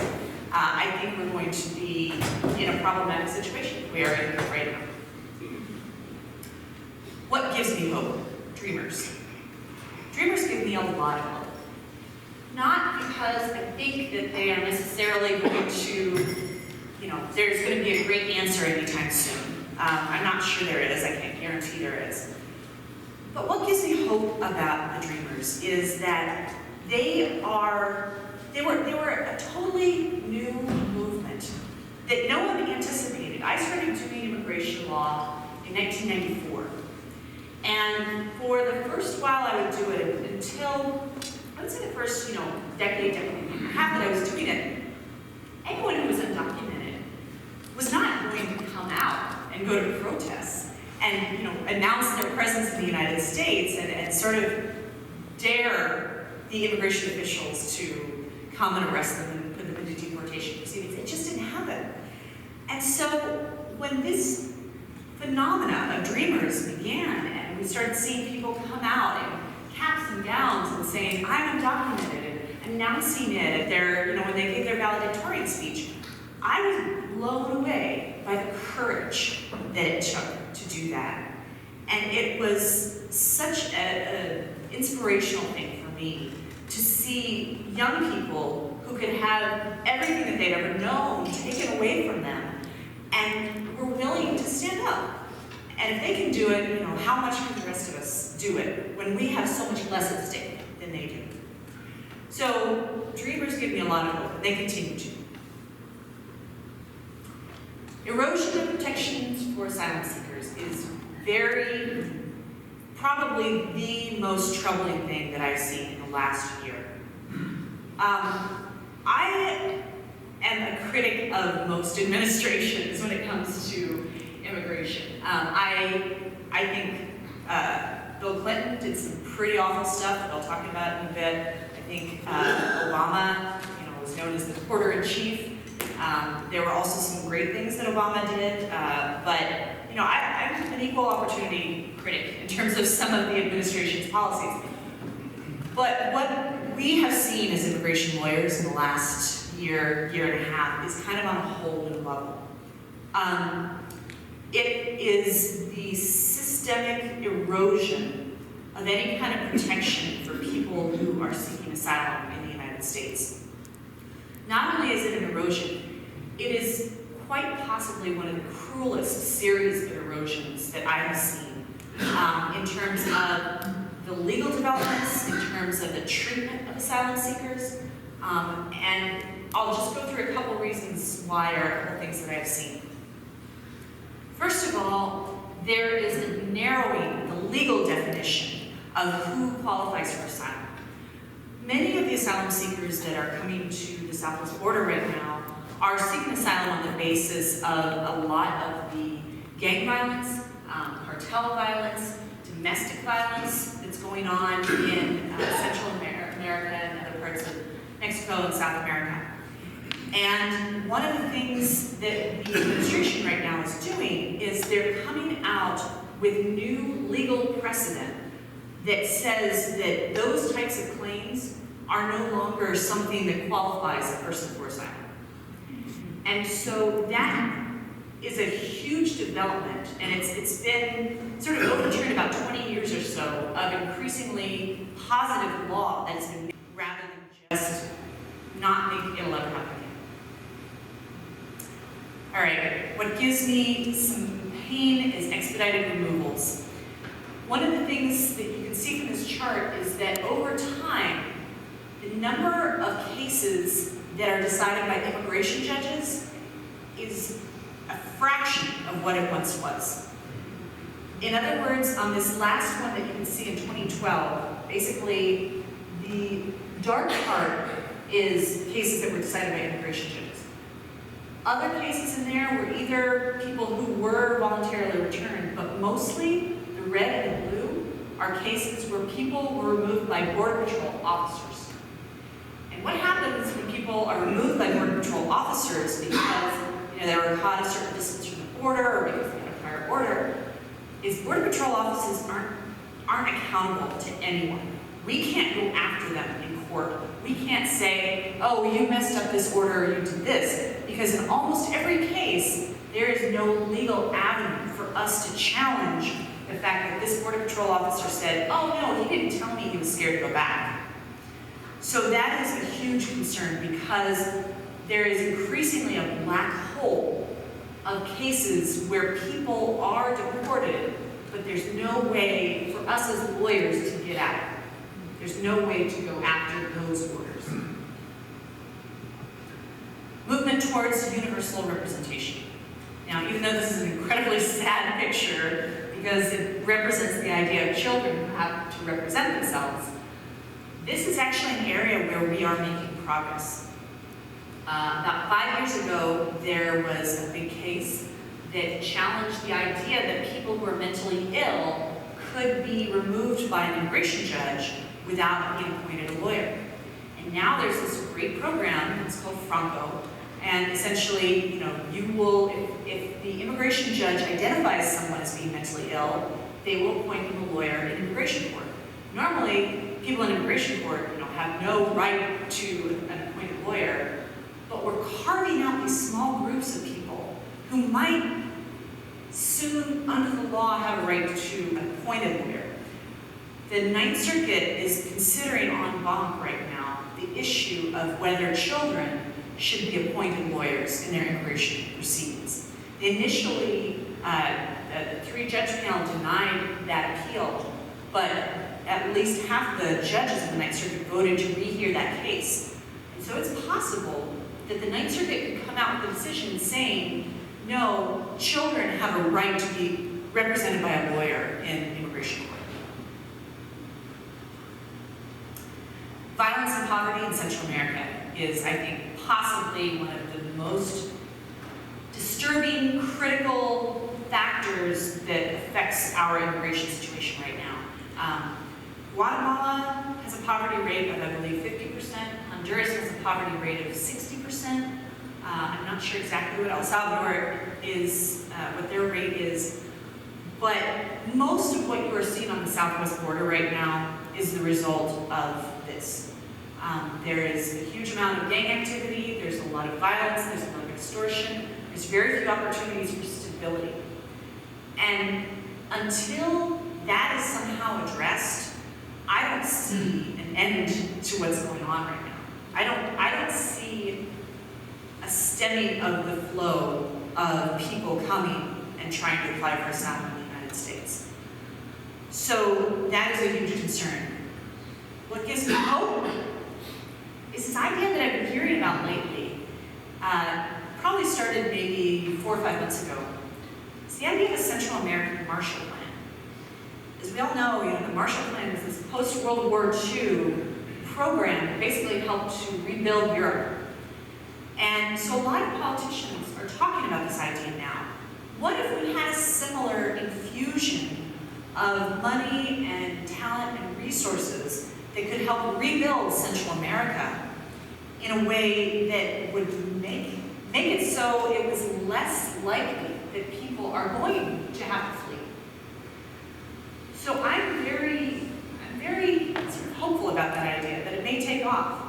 I think we're going to be in a problematic situation. We are in it right now. What gives me hope? Dreamers. Dreamers give me a lot of hope. Not because I think that they are necessarily going to, there's going to be a great answer anytime soon. I'm not sure there is. I can't guarantee there is. But what gives me hope about the Dreamers is that they were a totally new movement that no one anticipated. I started doing immigration law in 1994. And for the first while I would do it until, let's say the first, decade and a half that I was doing it, anyone who was undocumented was not going to come out and go to protests and, announce their presence in the United States and sort of dare the immigration officials to come and arrest them and put them into deportation proceedings. It just didn't happen. And so when this phenomena of Dreamers began, and we started seeing people come out in caps and gowns and saying, I'm undocumented, and announcing it at their, when they gave their valedictorian speech, I was blown away by the courage that it took to do that. And it was such an inspirational thing for me to see young people who could have everything that they'd ever known taken away from them and were willing to stand up. And if they can do it, how much can the rest of us do it when we have so much less at stake than they do? So Dreamers give me a lot of hope, and they continue to. Erosion of protections for asylum seekers is probably the most troubling thing that I've seen in the last year. I am a critic of most administrations when it comes to immigration. I think Bill Clinton did some pretty awful stuff that I'll talk about in a bit. I think Obama, was known as the quarter-in-chief. There were also some great things that Obama did, but I'm an equal opportunity critic in terms of some of the administration's policies. But what we have seen as immigration lawyers in the last year and a half is kind of on a whole new level. It is the systemic erosion of any kind of protection for people who are seeking asylum in the United States. Not only is it an erosion, it is quite possibly one of the cruelest series of erosions that I have seen in terms of the legal developments, in terms of the treatment of asylum seekers, and I'll just go through a couple reasons why, or a couple things that I have seen. First of all, there is a narrowing the legal definition of who qualifies for asylum. Many of the asylum seekers that are coming to the southwest border right now are seeking asylum on the basis of a lot of the gang violence, cartel violence, domestic violence that's going on in Central America and other parts of Mexico and South America. And one of the things that the administration right now is doing is they're coming out with new legal precedent that says that those types of claims are no longer something that qualifies a person for asylum. And so that is a huge development, and it's been sort of overturned about 20 years or so of increasingly positive law that has been made rather than just not make it'll ever happen again. All right, what gives me some pain is expedited removals. One of the things that you can see from this chart is that over time, the number of cases that are decided by immigration judges is a fraction of what it once was. In other words, on this last one that you can see in 2012, basically the dark part is cases that were decided by immigration judges. Other cases in there were either people who were voluntarily returned, but mostly the red and blue are cases where people were removed by Border Patrol officers. And what happens when people are removed by Border Patrol officers because they were caught a certain distance from the border or because they had a prior order, is Border Patrol officers aren't accountable to anyone. We can't go after them in court. We can't say, oh, you messed up this order, or you did this, because in almost every case, there is no legal avenue for us to challenge the fact that this Border Patrol officer said, oh no, he didn't tell me he was scared to go back. So that is a huge concern because there is increasingly a black hole of cases where people are deported, but there's no way for us as lawyers to get at it. There's no way to go after those orders. Movement towards universal representation. Now, even though this is an incredibly sad picture because it represents the idea of children who have to represent themselves, this is actually an area where we are making progress. About 5 years ago, there was a big case that challenged the idea that people who are mentally ill could be removed by an immigration judge without being appointed a lawyer. And now there's this great program, it's called Franco, and essentially, you will, if the immigration judge identifies someone as being mentally ill, they will appoint them a lawyer in immigration court. Normally, people in immigration court, have no right to an appointed lawyer, but we're carving out these small groups of people who might soon, under the law, have a right to an appointed lawyer. The Ninth Circuit is considering en banc right now the issue of whether children should be appointed lawyers in their immigration proceedings. Initially, the three-judge panel denied that appeal, but at least half the judges of the Ninth Circuit voted to rehear that case. And so it's possible that the Ninth Circuit could come out with a decision saying, no, children have a right to be represented by a lawyer in immigration court. Violence and poverty in Central America is, I think, possibly one of the most disturbing, critical factors that affects our immigration situation right now. Guatemala has a poverty rate of, I believe, 50%. Honduras has a poverty rate of 60%. I'm not sure exactly what El Salvador is, what their rate is, but most of what you are seeing on the southwest border right now is the result of this. There is a huge amount of gang activity, there's a lot of violence, there's a lot of extortion, there's very few opportunities for stability. And until that is somehow addressed, I don't see an end to what's going on right now. I don't see a stemming of the flow of people coming and trying to apply for asylum in the United States. So that is a huge concern. What gives me hope is this idea that I've been hearing about lately, probably started maybe 4 or 5 months ago. It's the idea of a Central American Marshall Plan. As we all know, the Marshall Plan was this post-World War II program that basically helped to rebuild Europe. And so a lot of politicians are talking about this idea now. What if we had a similar infusion of money and talent and resources that could help rebuild Central America in a way that would make it so it was less likely that people are going to have to flee? So I'm very sort of hopeful about that idea, that it may take off.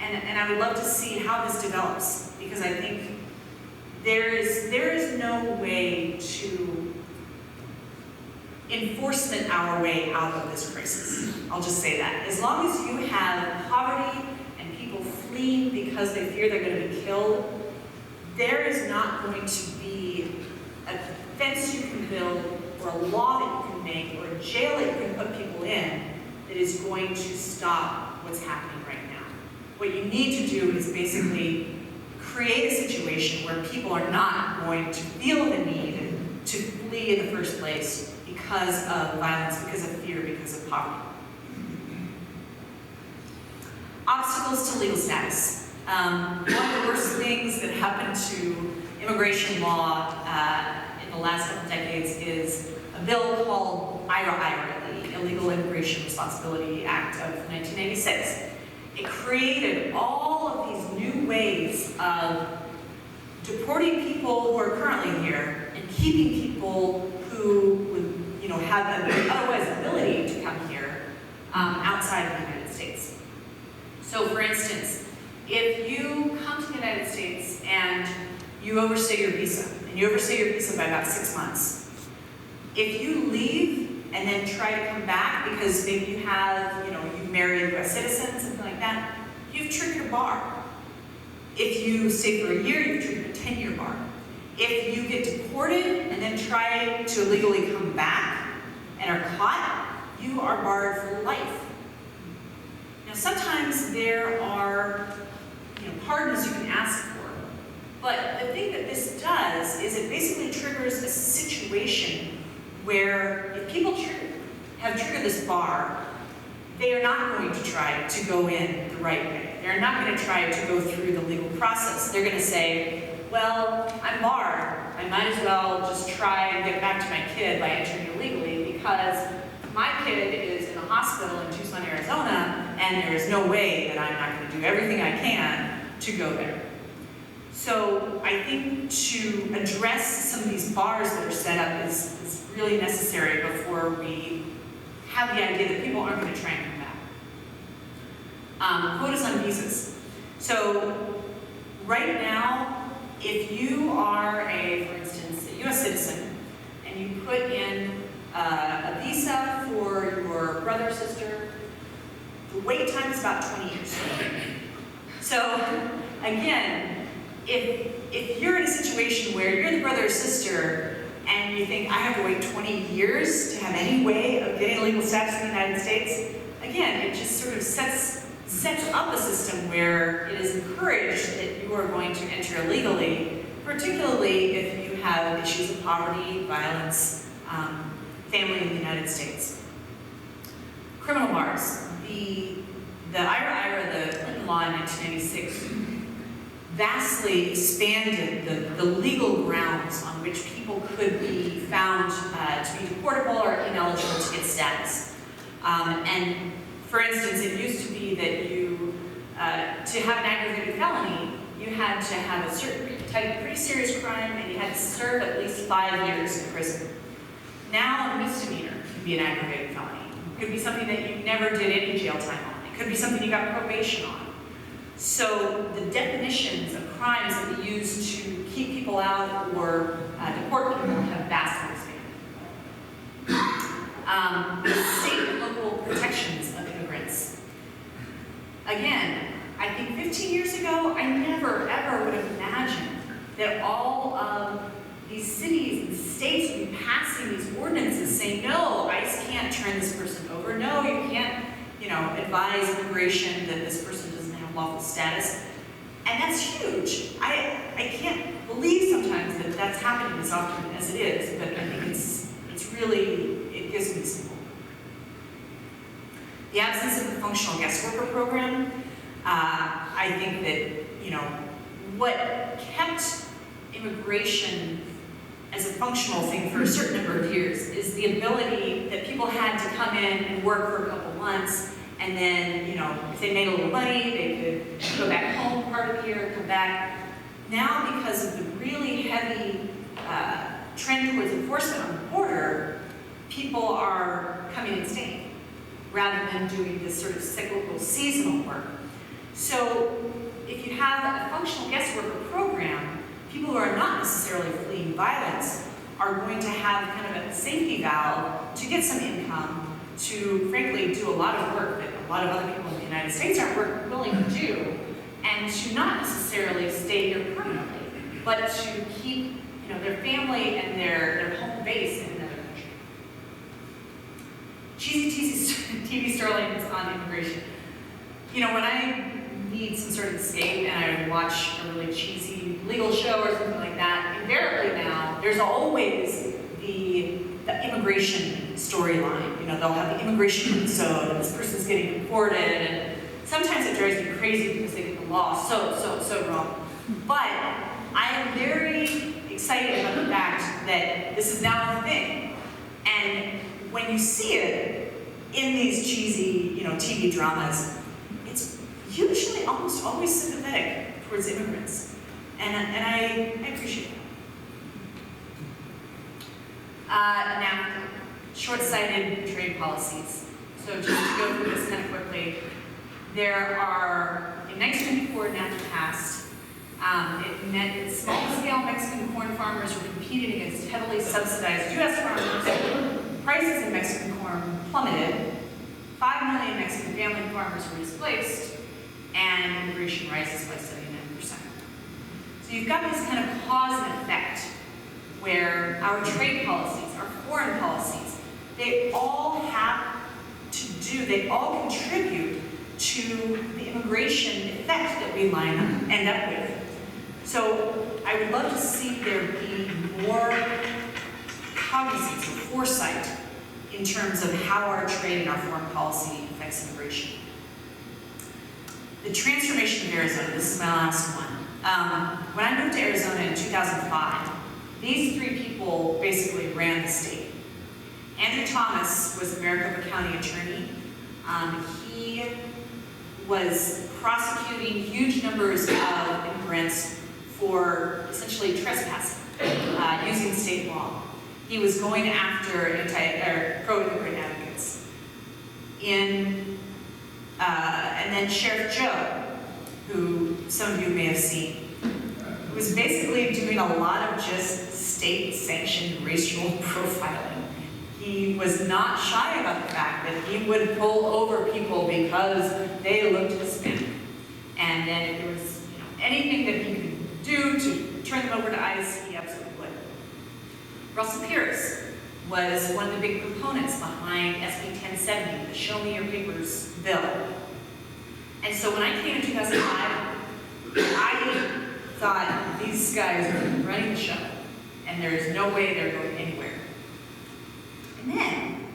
And I would love to see how this develops, because I think there is no way to enforcement our way out of this crisis. I'll just say that. As long as you have poverty and people fleeing because they fear they're going to be killed, there is not going to be a fence you can build or a law that you can make or a jail that you can put people in that is going to stop what's happening right now. What you need to do is basically create a situation where people are not going to feel the need to flee in the first place because of violence, because of fear, because of poverty. Obstacles to legal status. One of the worst things that happened to immigration law in the last couple decades is a bill called IRA, the Illegal Immigration Responsibility Act of 1986. It created all of these new ways of deporting people who are currently here and keeping people who would, have the otherwise ability to come here outside of the United States. So, for instance, if you come to the United States and you overstay your visa, and you overstay your visa by about 6 months, if you leave and then try to come back because maybe you have, you married a U.S. citizen, something like that, you've triggered a bar. If you stay for a year, you've triggered a 10-year bar. If you get deported and then try to illegally come back and are caught, you are barred for life. Now, sometimes there are pardons you can ask for, but the thing that this does is it basically triggers a situation where if people have triggered this bar, they are not going to try to go in the right way. They're not going to try to go through the legal process. They're going to say, well, I'm barred. I might as well just try and get back to my kid by entering illegally because my kid is in a hospital in Tucson, Arizona, and there is no way that I'm not going to do everything I can to go there. So I think to address some of these bars that are set up is really necessary before we have the idea that people aren't going to try and come back. Quotas on visas. So right now, if you are for instance, a U.S. citizen, and you put in a visa for your brother or sister, the wait time is about 20 years. So again, if you're in a situation where you're the brother or sister and you think, I have to wait 20 years to have any way of getting legal status in the United States, again, it just sort of sets up a system where it is encouraged that you are going to enter illegally, particularly if you have issues of poverty, violence, family in the United States. Criminal bars. The IRA, the Clinton law in 1996, vastly expanded the legal grounds on which people could be found to be deportable or ineligible to get status. And for instance, it used to be that to have an aggravated felony, you had to have a certain type of pretty serious crime and you had to serve at least 5 years in prison. Now a misdemeanor can be an aggravated felony. It could be something that you never did any jail time on. It could be something you got probation on. So the definitions of crimes that we use to keep people out or deport people have vastly expanded. The state and local protections of immigrants. Again, I think 15 years ago, I never, ever would have imagined that all of these cities and states would be passing these ordinances saying, no, ICE can't turn this person over. No, you can't, advise immigration that this person doesn't have lawful status. And that's huge. I can't believe sometimes that that's happening as often as it is, but I think it's really, it gives me some hope. The absence of the functional guest worker program, I think that, what kept immigration as a functional thing for a certain number of years is the ability that people had to come in and work for a couple months, and then, if they made a little money, they could go back home part of the year, come back. Now, because of the really heavy trend towards enforcement on the border, people are coming and staying rather than doing this sort of cyclical seasonal work. So if you have a functional guest worker program, people who are not necessarily fleeing violence are going to have kind of a safety valve to get some income to, frankly, do a lot of work that a lot of other people in the United States aren't willing to do, and to not necessarily stay here permanently, but to keep their family and their home base in another country. Cheesy TV storylines on immigration. When I need some sort of escape and I watch a really cheesy legal show or something like that, invariably now, there's always the immigration storyline. They'll have the immigration episode and this person's getting deported, and sometimes it drives me crazy because they get the law so wrong. But I am very excited about the fact that this is now a thing. And when you see it in these cheesy, TV dramas, it's usually almost always sympathetic towards immigrants. And I appreciate that. Now, short-sighted trade policies. So just to go through this kind of quickly, there are, in 1994, NAFTA passed. It meant that small-scale Mexican corn farmers were competing against heavily subsidized U.S. farmers. Prices in Mexican corn plummeted. 5 million Mexican family farmers were displaced, and immigration rises by 79%. So you've got this kind of cause and effect where our trade policies, our foreign policies, they all contribute to the immigration effect that we end up with. So I would love to see there be more cognizance or foresight in terms of how our trade and our foreign policy affects immigration. The transformation of Arizona, this is my last one. When I moved to Arizona in 2005, these 3 people basically ran the state. Andrew Thomas was Maricopa County attorney. He was prosecuting huge numbers of immigrants for essentially trespassing, using state law. He was going after pro-immigrant advocates. And then Sheriff Joe, who some of you may have seen, was basically doing a lot of just state-sanctioned racial profiling. He was not shy about the fact that he would pull over people because they looked Hispanic. And then if there was anything that he could do to turn them over to ICE, he absolutely would. Russell Pierce was one of the big proponents behind SB 1070, the Show Me Your Papers bill. And so when I came in 2005, I thought these guys are running the show, and there is no way they're going anywhere. And then,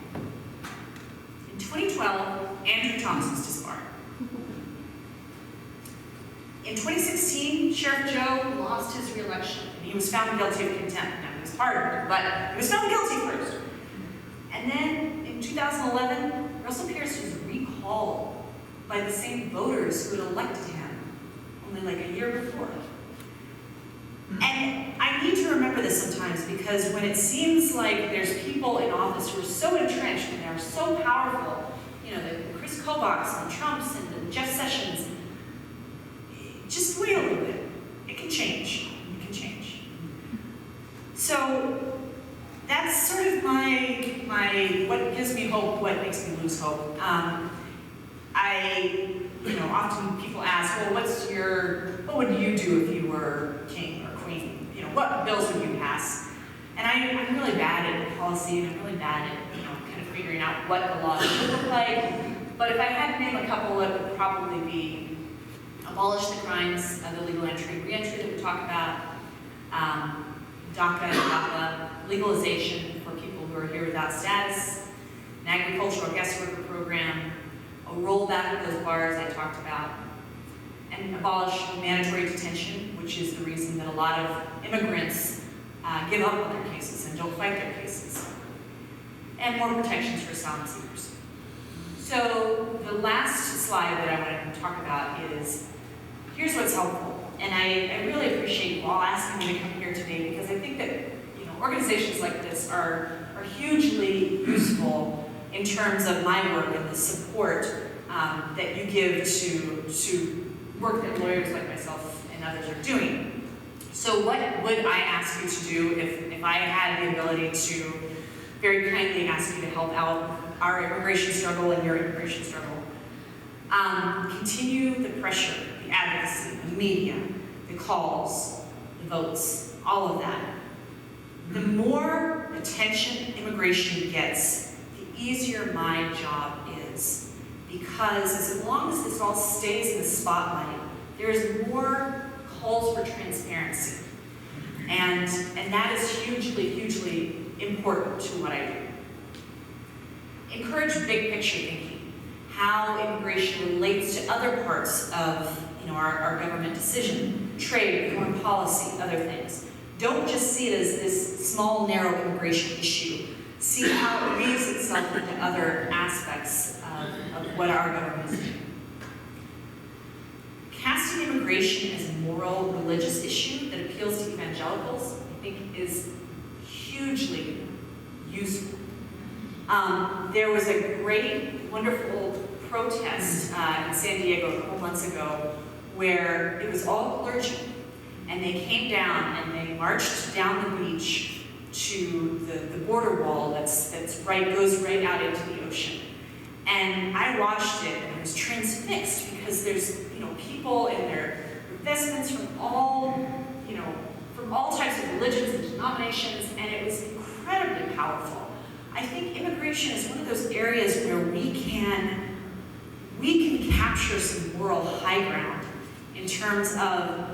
in 2012, Andrew Thomas was disbarred. In 2016, Sheriff Joe lost his re-election, and he was found guilty of contempt. Now, he was pardoned, but he was found guilty first. And then, in 2011, Russell Pierce was recalled by the same voters who had elected him only like a year before. And I need to remember this sometimes, because when it seems like there's people in office who are so entrenched and they're so powerful, you know, the Chris Kovacs and the Trumps and the Jeff Sessions, just wait a little bit. It can change. It can change. So that's sort of my what gives me hope, what makes me lose hope. Often people ask, well, what would you do if you were king or queen? You know, what bills would you pass? And I'm really bad at policy, and I'm really bad at, kind of figuring out what the law should look like. But if I had to name a couple, it would probably be abolish the crimes of illegal entry and re-entry that we talk about, DACA and DAPA, legalization for people who are here without status, an agricultural guest worker program, a rollback of those bars I talked about, and abolish mandatory detention, which is the reason that a lot of immigrants give up on their cases and don't fight their cases, and more protections for asylum seekers. So the last slide that I want to talk about is, here's what's helpful. And I really appreciate you all asking me to come here today, because I think that organizations like this are hugely useful in terms of my work and the support that you give to work that lawyers like myself and others are doing. So what would I ask you to do if I had the ability to very kindly ask you to help out our immigration struggle and your immigration struggle? Continue the pressure, the advocacy, the media, the calls, the votes, all of that. The more attention immigration gets, the easier my job is. Because as long as this all stays in the spotlight, there's more calls for transparency. And that is hugely, hugely important to what I do. Encourage big picture thinking, how immigration relates to other parts of our government decision, trade, foreign policy, other things. Don't just see it as this small, narrow immigration issue. See how it weaves itself into other aspects of what our government is doing. Casting immigration as a moral, religious issue that appeals to evangelicals, I think, is hugely useful. There was a great, wonderful protest in San Diego a couple months ago where it was all clergy, and they came down and they marched down the beach to the border wall goes right out into the ocean. And I watched it and I was transfixed, because there's people in their vestments from all types of religions and denominations, and it was incredibly powerful. I think immigration is one of those areas where we can capture some moral high ground in terms of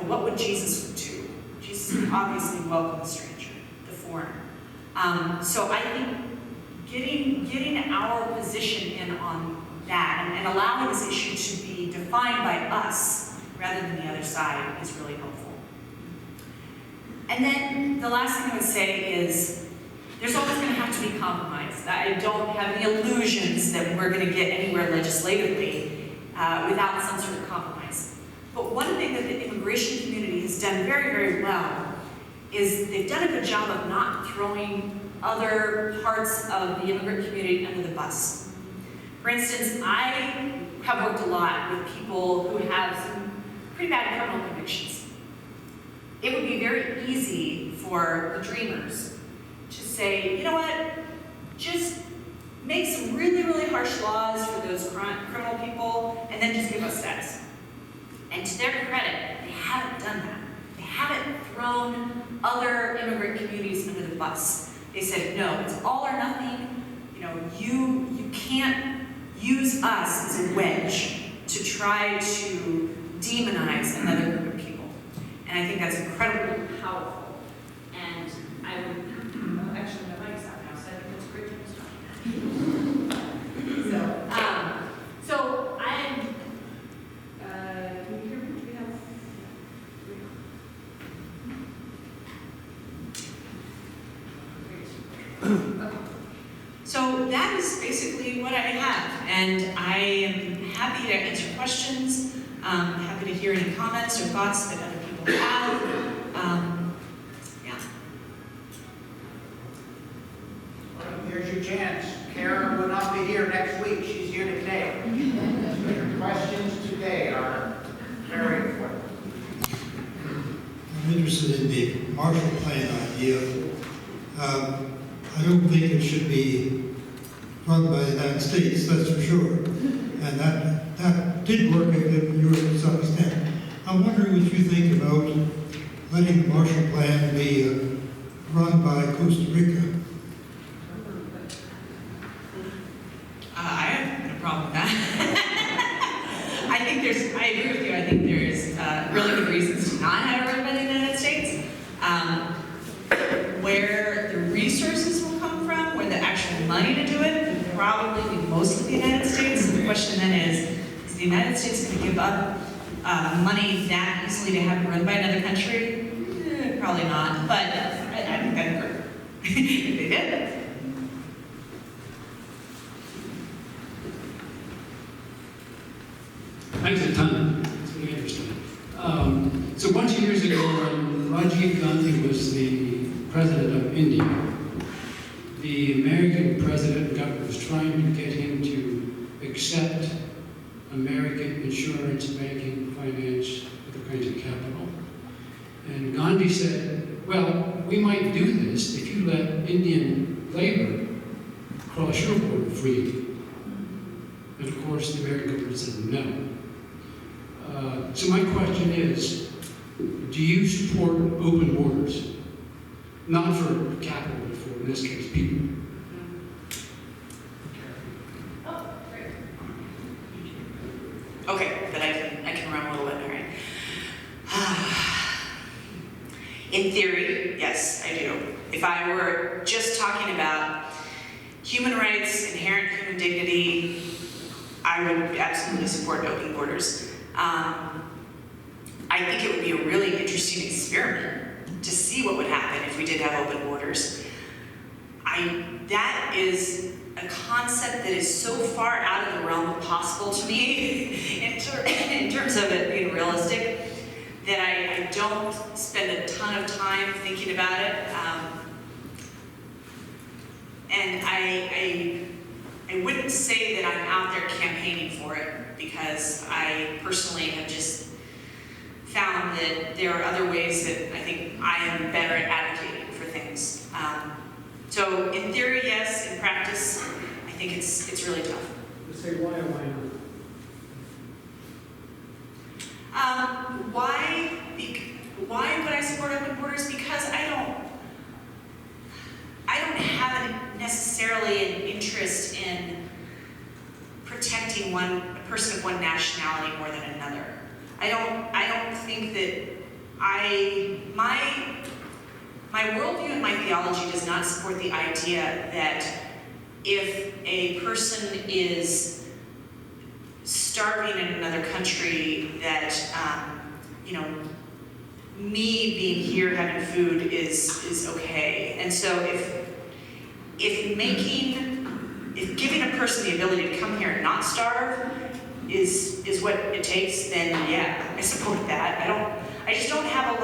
what would Jesus do. Jesus would obviously welcome the stranger, the foreigner. So I think getting our position in on that and allowing this issue to be defined by us rather than the other side is really helpful. And then the last thing I would say is there's always going to have to be compromise. I don't have any illusions that we're going to get anywhere legislatively without some sort of compromise. But one thing that the immigration community has done very, very well is they've done a good job of not throwing other parts of the immigrant community under the bus. For instance, I have worked a lot with people who have some pretty bad criminal convictions. It would be very easy for the dreamers to say, you know what, just make some really, really harsh laws for those criminal people, and then just give us status. And to their credit, they haven't done that. They haven't thrown other immigrant communities under the bus. They said, no, it's all or nothing. You can't use us as a wedge to try to demonize another group of people. And I think that's incredibly powerful. And I would, actually my mic's out now, so I think that's a great time to stop. So I'm, can you hear me? Okay. So that is basically what I have, and I am happy to answer questions. Happy to hear any comments or thoughts that other people have. Yeah. Well, here's your chance. Karen will not be here next week. She's here today. So your questions today are very important. I'm interested in the Marshall Plan idea. I don't think it should be run by the United States, that's for sure. And that did work in Europe to some extent. I'm wondering what you think about letting the Marshall Plan be run by Costa Rica. I have no problem with that. I agree with you. I think there is really good reasons to not have it run by the United States. Where the resources will come from, where the actual money to do it, will probably be mostly the United States. The question then is the United States going to give up money that easily to have it run by another country? Probably not, but I think that'd work if they did. Thanks a ton. It's really interesting. So a bunch of years ago, when Rajiv Gandhi was the president of India, the American president and government was trying to get him to accept American insurance, banking, finance, other kinds of capital. And Gandhi said, well, we might do this if you let Indian labor cross your border freely. And of course, the American government said no. So my question is, do you support open borders? Not for capital, but for, in this case, people. Oh, great. Okay, but I can run a little bit, all right. In theory, yes, I do. If I were just talking about human rights, inherent human dignity, I would absolutely support open borders. I think it would be a really interesting experiment to see what would happen if we did have open borders. That is a concept that is so far out of the realm of possible to me in terms of it being realistic that I don't spend a ton of time thinking about it. And I wouldn't say that I'm out there campaigning for it, because I personally have just found that there are other ways that I think I am better at advocating for things. So in theory, yes. In practice, I think it's really tough. Let's say why or why not? Why would I support open borders? Because I don't have necessarily an interest in protecting a person of one nationality more than another. I don't think that my worldview and my theology does not support the idea that if a person is starving in another country, that me being here having food is okay. And so if giving a person the ability to come here and not starve is what it takes, then yeah, I support that. I just don't have a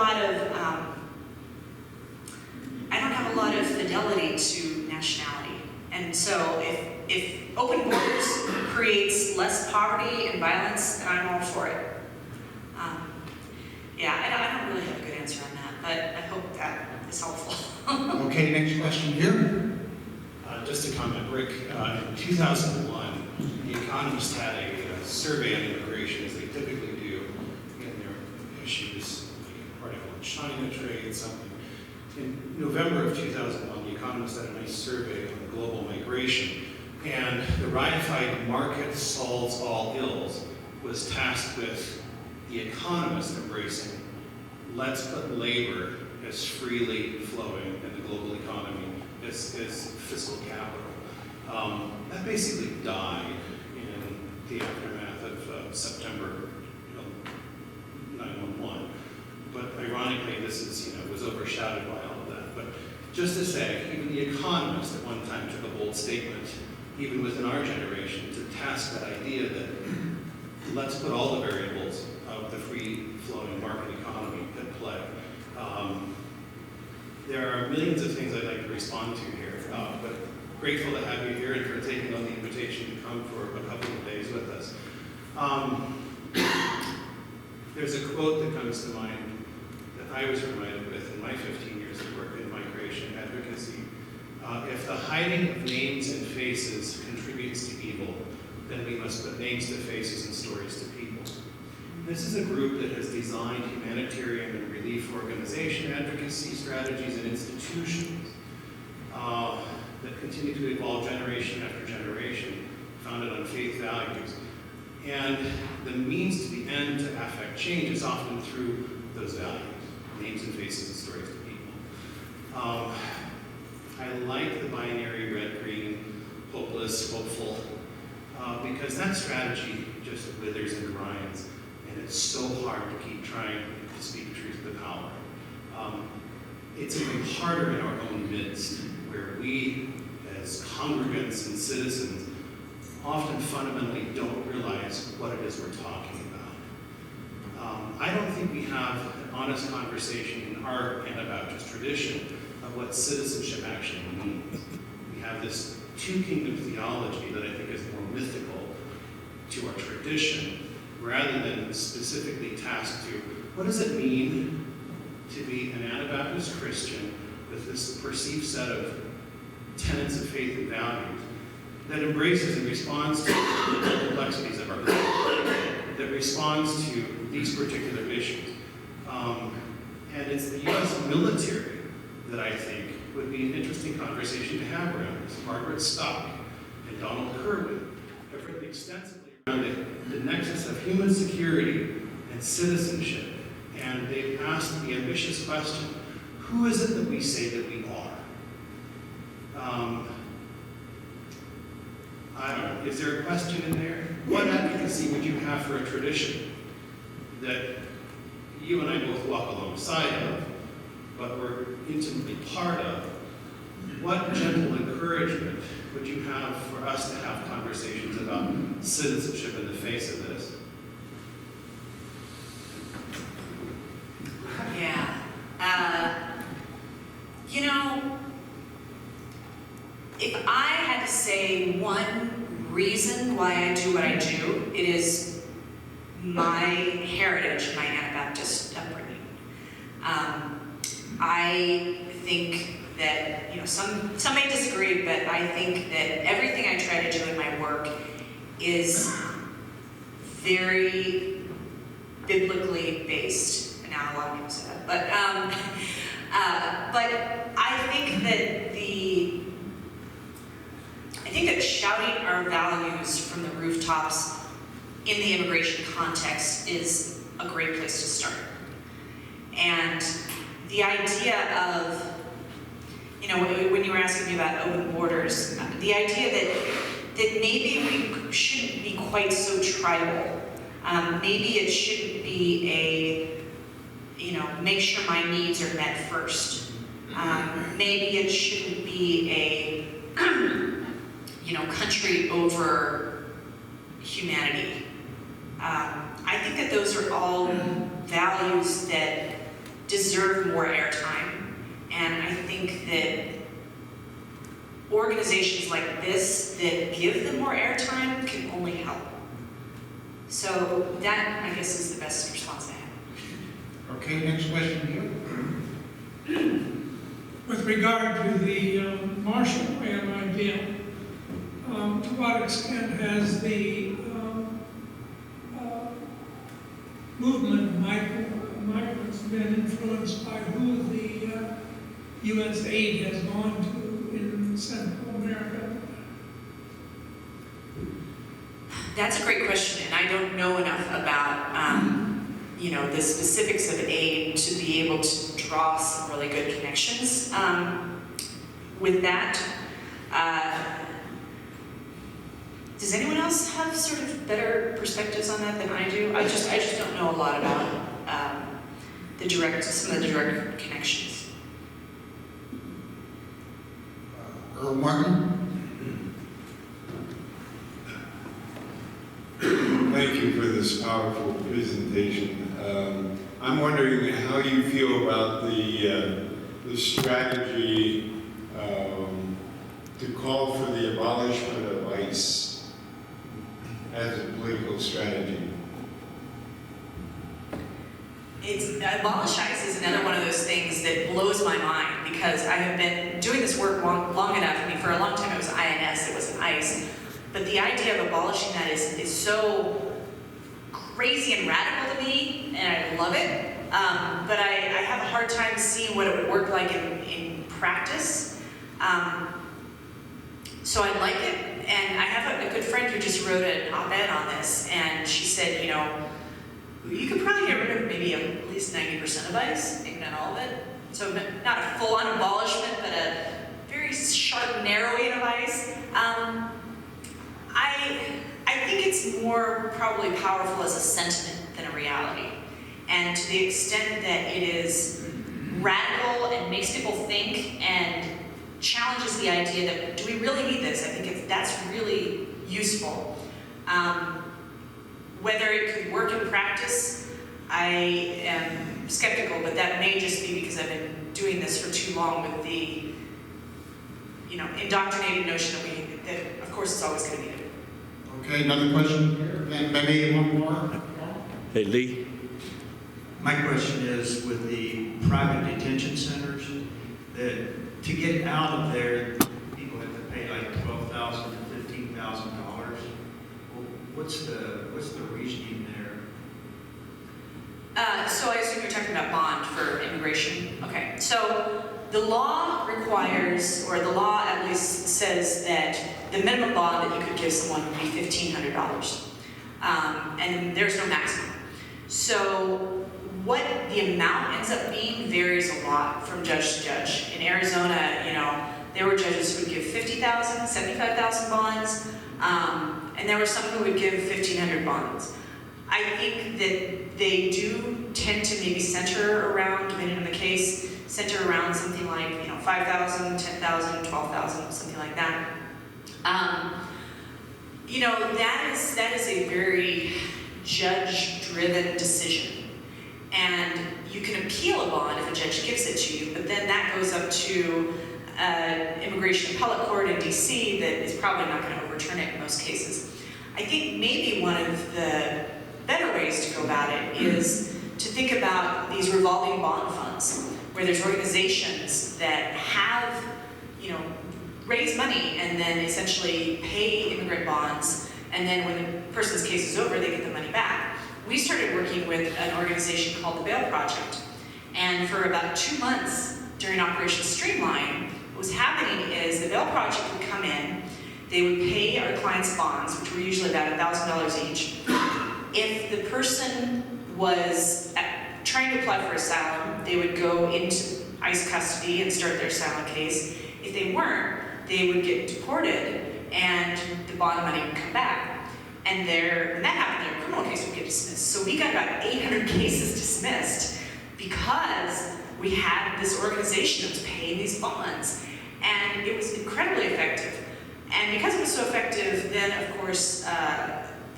lot of fidelity to nationality. And so if open borders creates less poverty and violence, then I'm all for it. I don't really have a good answer on that, but I hope that is helpful. Okay, next question here. Just to comment, Rick, in 2001, The Economist had a survey on immigration, as they typically do, and there are issues like article on China trade, something. In November of 2001, The Economist had a nice survey on global migration, and the ratified market solves all ills was tasked with The Economist embracing, let's put labor as freely flowing in the global economy as fiscal capital. That basically died in the aftermath of September 9/11. But ironically, this is, was overshadowed by all of that. But just to say, even The Economist at one time took a bold statement, even within our generation, to task that idea that let's put all the variables of the free-flowing market economy at play. There are millions of things I'd like to respond to here, but grateful to have you here and for taking on the invitation to come for a couple of days with us. There's a quote that comes to mind that I was reminded with in my 15 years of work in migration advocacy. If the hiding of names and faces contributes to evil, then we must put names to faces and stories to people. This is a group that has designed humanitarian and relief organization advocacy strategies and institutions that continue to evolve generation after generation, founded on faith values. And the means to the end to affect change is often through those values, names and faces and stories to people. I like the binary red-green, hopeless, hopeful, because that strategy just withers and grinds, and it's so hard to keep trying to speak truth to power. It's even harder in our own midst, where we, as congregants and citizens, often fundamentally don't realize what it is we're talking about. I don't think we have an honest conversation in our Anabaptist tradition of what citizenship actually means. We have this two-kingdom theology that I think is more mythical to our tradition, rather than specifically tasked to what does it mean to be an Anabaptist Christian with this perceived set of tenets of faith and values that embraces and responds to the complexities of our culture, that responds to these particular issues. And it's the U.S. military that I think would be an interesting conversation to have around this. Margaret Stock and Donald Kerwin have written extensively around the nexus of human security and citizenship, and they've asked the ambitious question, who is it that we say that we are? I don't know, is there a question in there? What advocacy would you have for a tradition that you and I both walk alongside of, but we're intimately part of? What gentle encouragement would you have for us to have conversations about citizenship in the face of this? Yeah. You know, if I had to say one reason why I do what I do, it is my heritage, my Anabaptist upbringing. I think that, you know, some may disagree, but I think that everything I try to do in my work is very biblically based. Now a lot of people say that, but I think that shouting our values from the rooftops in the immigration context is a great place to start. And the idea of, you know, when you were asking me about open borders, the idea that maybe we shouldn't be quite so tribal. Maybe it shouldn't be a, you know, make sure my needs are met first. Maybe it shouldn't be a, you know, country over humanity. I think that those are all values that deserve more airtime, and I think that organizations like this that give them more airtime can only help. So that, I guess, is the best response I have. Okay, next question here. With regard to the Marshall Plan idea, to what extent has the movement of migrants been influenced by who the U.S. aid has gone to in Central America? That's a great question, and I don't know enough about you know, the specifics of aid to be able to draw some really good connections with that. Does anyone else have sort of better perspectives on that than I do? I just don't know a lot about some of the direct connections. Earl Martin. Thank you for this this powerful presentation. I'm wondering how you feel about the strategy to call for the abolishment of ICE as a political strategy. Abolish ICE is another one of those things that blows my mind, because I have been doing this work long enough. I mean, for a long time it was INS, it wasn't ICE. But the idea of abolishing that is so crazy and radical to me, and I love it. But I have a hard time seeing what it would work like in practice. So I like it, and I have a good friend who just wrote an op-ed on this, and she said, you know, you could probably get rid of maybe at least 90% of ICE, maybe not all of it. So not a full-on abolishment, but a very sharp narrowing of ICE. I think it's more probably powerful as a sentiment than a reality. And to the extent that it is radical and makes people think and challenges the idea that, do we really need this? I think that's really useful. Whether it could work in practice, I am skeptical, but that may just be because I've been doing this for too long with the, you know, indoctrinated notion that of course it's always going to be good. Okay, another question here, and maybe one more. Hey, Lee. My question is, with the private detention centers, that to get out of there, people have to pay like $12,000 to $15,000. What's the reasoning there? So I assume you're talking about bond for immigration. Okay, so the law requires, or the law at least says that the minimum bond that you could give someone would be $1,500. And there's no maximum. So what the amount ends up being varies a lot from judge to judge. In Arizona, you know, there were judges who would give 50,000, 75,000 bonds, and there were some who would give 1,500 bonds. I think that they do tend to maybe center around, depending on the case, center around something like, you know, 5,000, 10,000, 12,000, something like that. You know, that is a very judge-driven decision. And you can appeal a bond if a judge gives it to you, but then that goes up to immigration appellate court in DC that is probably not going to overturn it in most cases. I think maybe one of the better ways to go about it is to think about these revolving bond funds, where there's organizations that have, you know, raise money and then essentially pay immigrant bonds, and then when the person's case is over, they get the money back. We started working with an organization called the Bail Project, and for about 2 months during Operation Streamline, what was happening is the Bail Project would come in, they would pay our clients bonds, which were usually about $1,000 each. If the person was trying to apply for asylum, they would go into ICE custody and start their asylum case. If they weren't, they would get deported and the bond money would come back. And when that happened, their criminal case would get dismissed. So we got about 800 cases dismissed because we had this organization that was paying these bonds. And it was incredibly effective. And because it was so effective, then of course,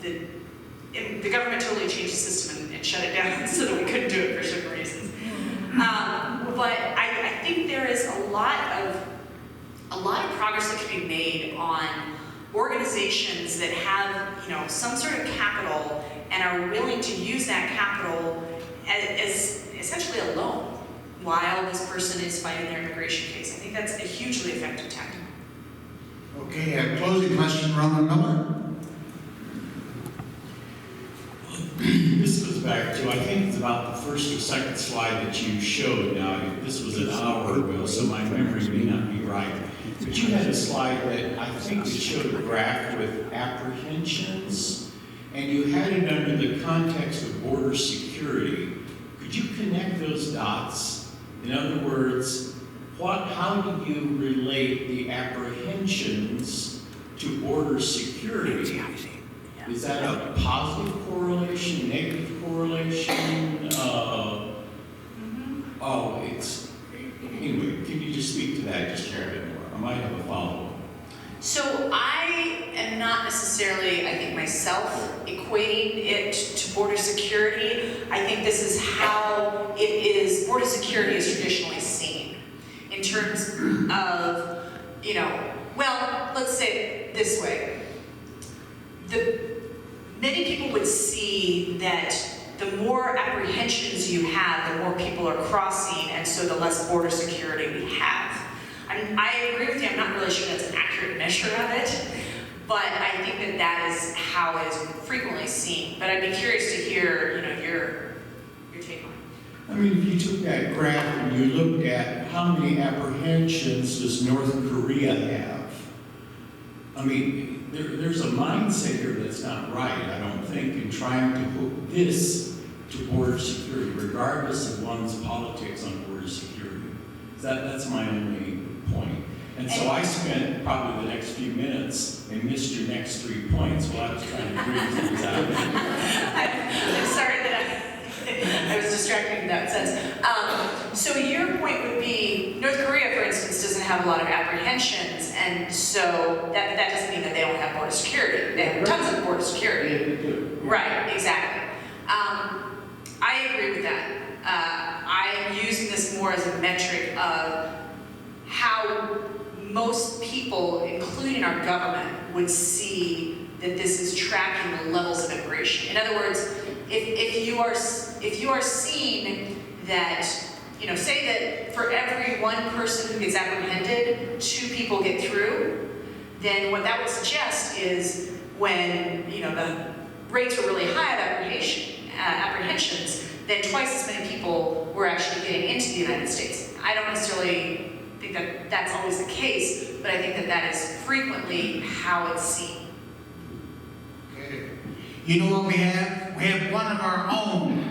the government totally changed the system and shut it down so that we couldn't do it for certain reasons. But I think there is a lot of progress that can be made on organizations that have, you know, some sort of capital and are willing to use that capital as essentially a loan while this person is fighting their immigration case. I think that's a hugely effective tactic. Okay, a closing question, Roman Miller. This goes back to, I think it's about the first or second slide that you showed. Now, this was an hour ago, so my memory may not be right. But you had a slide that I think showed a graph with apprehensions, and you had it under the context of border security. Could you connect those dots? In other words, how do you relate the apprehensions to border security? Is that a positive correlation, negative correlation? Anyway, can you just speak to that just a bit more? I might have a follow-up. So I am not necessarily, I think myself, equating it to border security. I think this is how it is, border security is traditionally seen in terms of, well, let's say it this way. Many people would see that the more apprehensions you have, the more people are crossing, and so the less border security we have. I agree with you, I'm not really sure that's an accurate measure of it, but I think that is how it is frequently seen. But I'd be curious to hear, your take on it. I mean, if you took that graph and you looked at how many apprehensions does North Korea have, I mean, there's a mindset here that's not right, I don't think, in trying to hook this to border security, regardless of one's politics on border security. That's my only point. And so I spent probably the next few minutes and missed your next 3 points while I was trying to bring things out. I'm sorry that I was distracted in that sense. So your point would be, North Korea, for instance, doesn't have a lot of apprehensions, and so that doesn't mean that they don't have border security. They have tons of border security. Right, exactly. I agree with that. I am using this more as a metric of how most people, including our government, would see that this is tracking the levels of immigration. In other words, if you are seeing that, say that for every one person who gets apprehended, 2 people get through, then what that would suggest is when the rates were really high of apprehensions, then twice as many people were actually getting into the United States. I don't necessarily think that that's always the case, but I think that that is frequently how it's seen. Okay. You know what we have? We have one of our own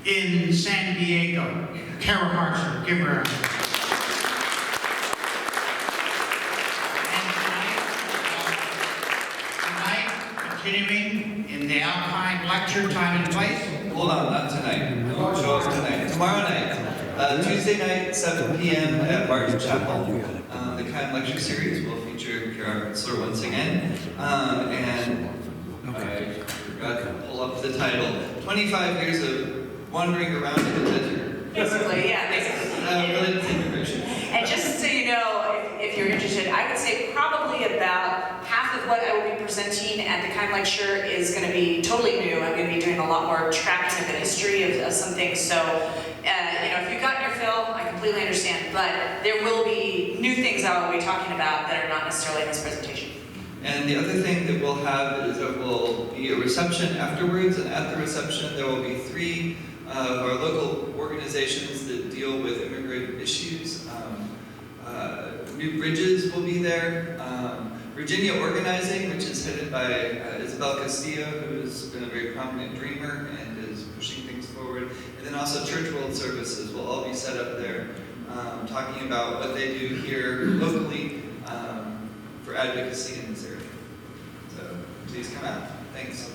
in San Diego, Kara Hartzler. Give her a... And tonight, continuing in the Alpine lecture, time and place. Hold on, not tonight. Don't show up tonight. Tomorrow night, Tuesday night, 7 p.m. at Martin Chapel. The Kind Lecture Series will feature Kara Hartzler once again. And I forgot to pull up the title. 25 years of wandering around in the desert. Basically, yeah, basically. Related to immigration. And just so you know, if you're interested, I would say probably about half of what I will be presenting at the Kind Lecture is going to be totally new. I'm going to be doing a lot more tracking of the history of some things. So, if you've gotten your fill, I completely understand. But there will be new things I will be talking about that are not necessarily in this presentation. And the other thing that we'll have is that will be a reception afterwards, and at the reception there will be 3 of our local organizations that deal with immigrant issues. New Bridges will be there. Virginia Organizing, which is headed by Isabel Castillo, who has been a very prominent dreamer and is pushing things forward. And then also Church World Services will all be set up there, talking about what they do here locally for advocacy in this area. So please come out. Thanks.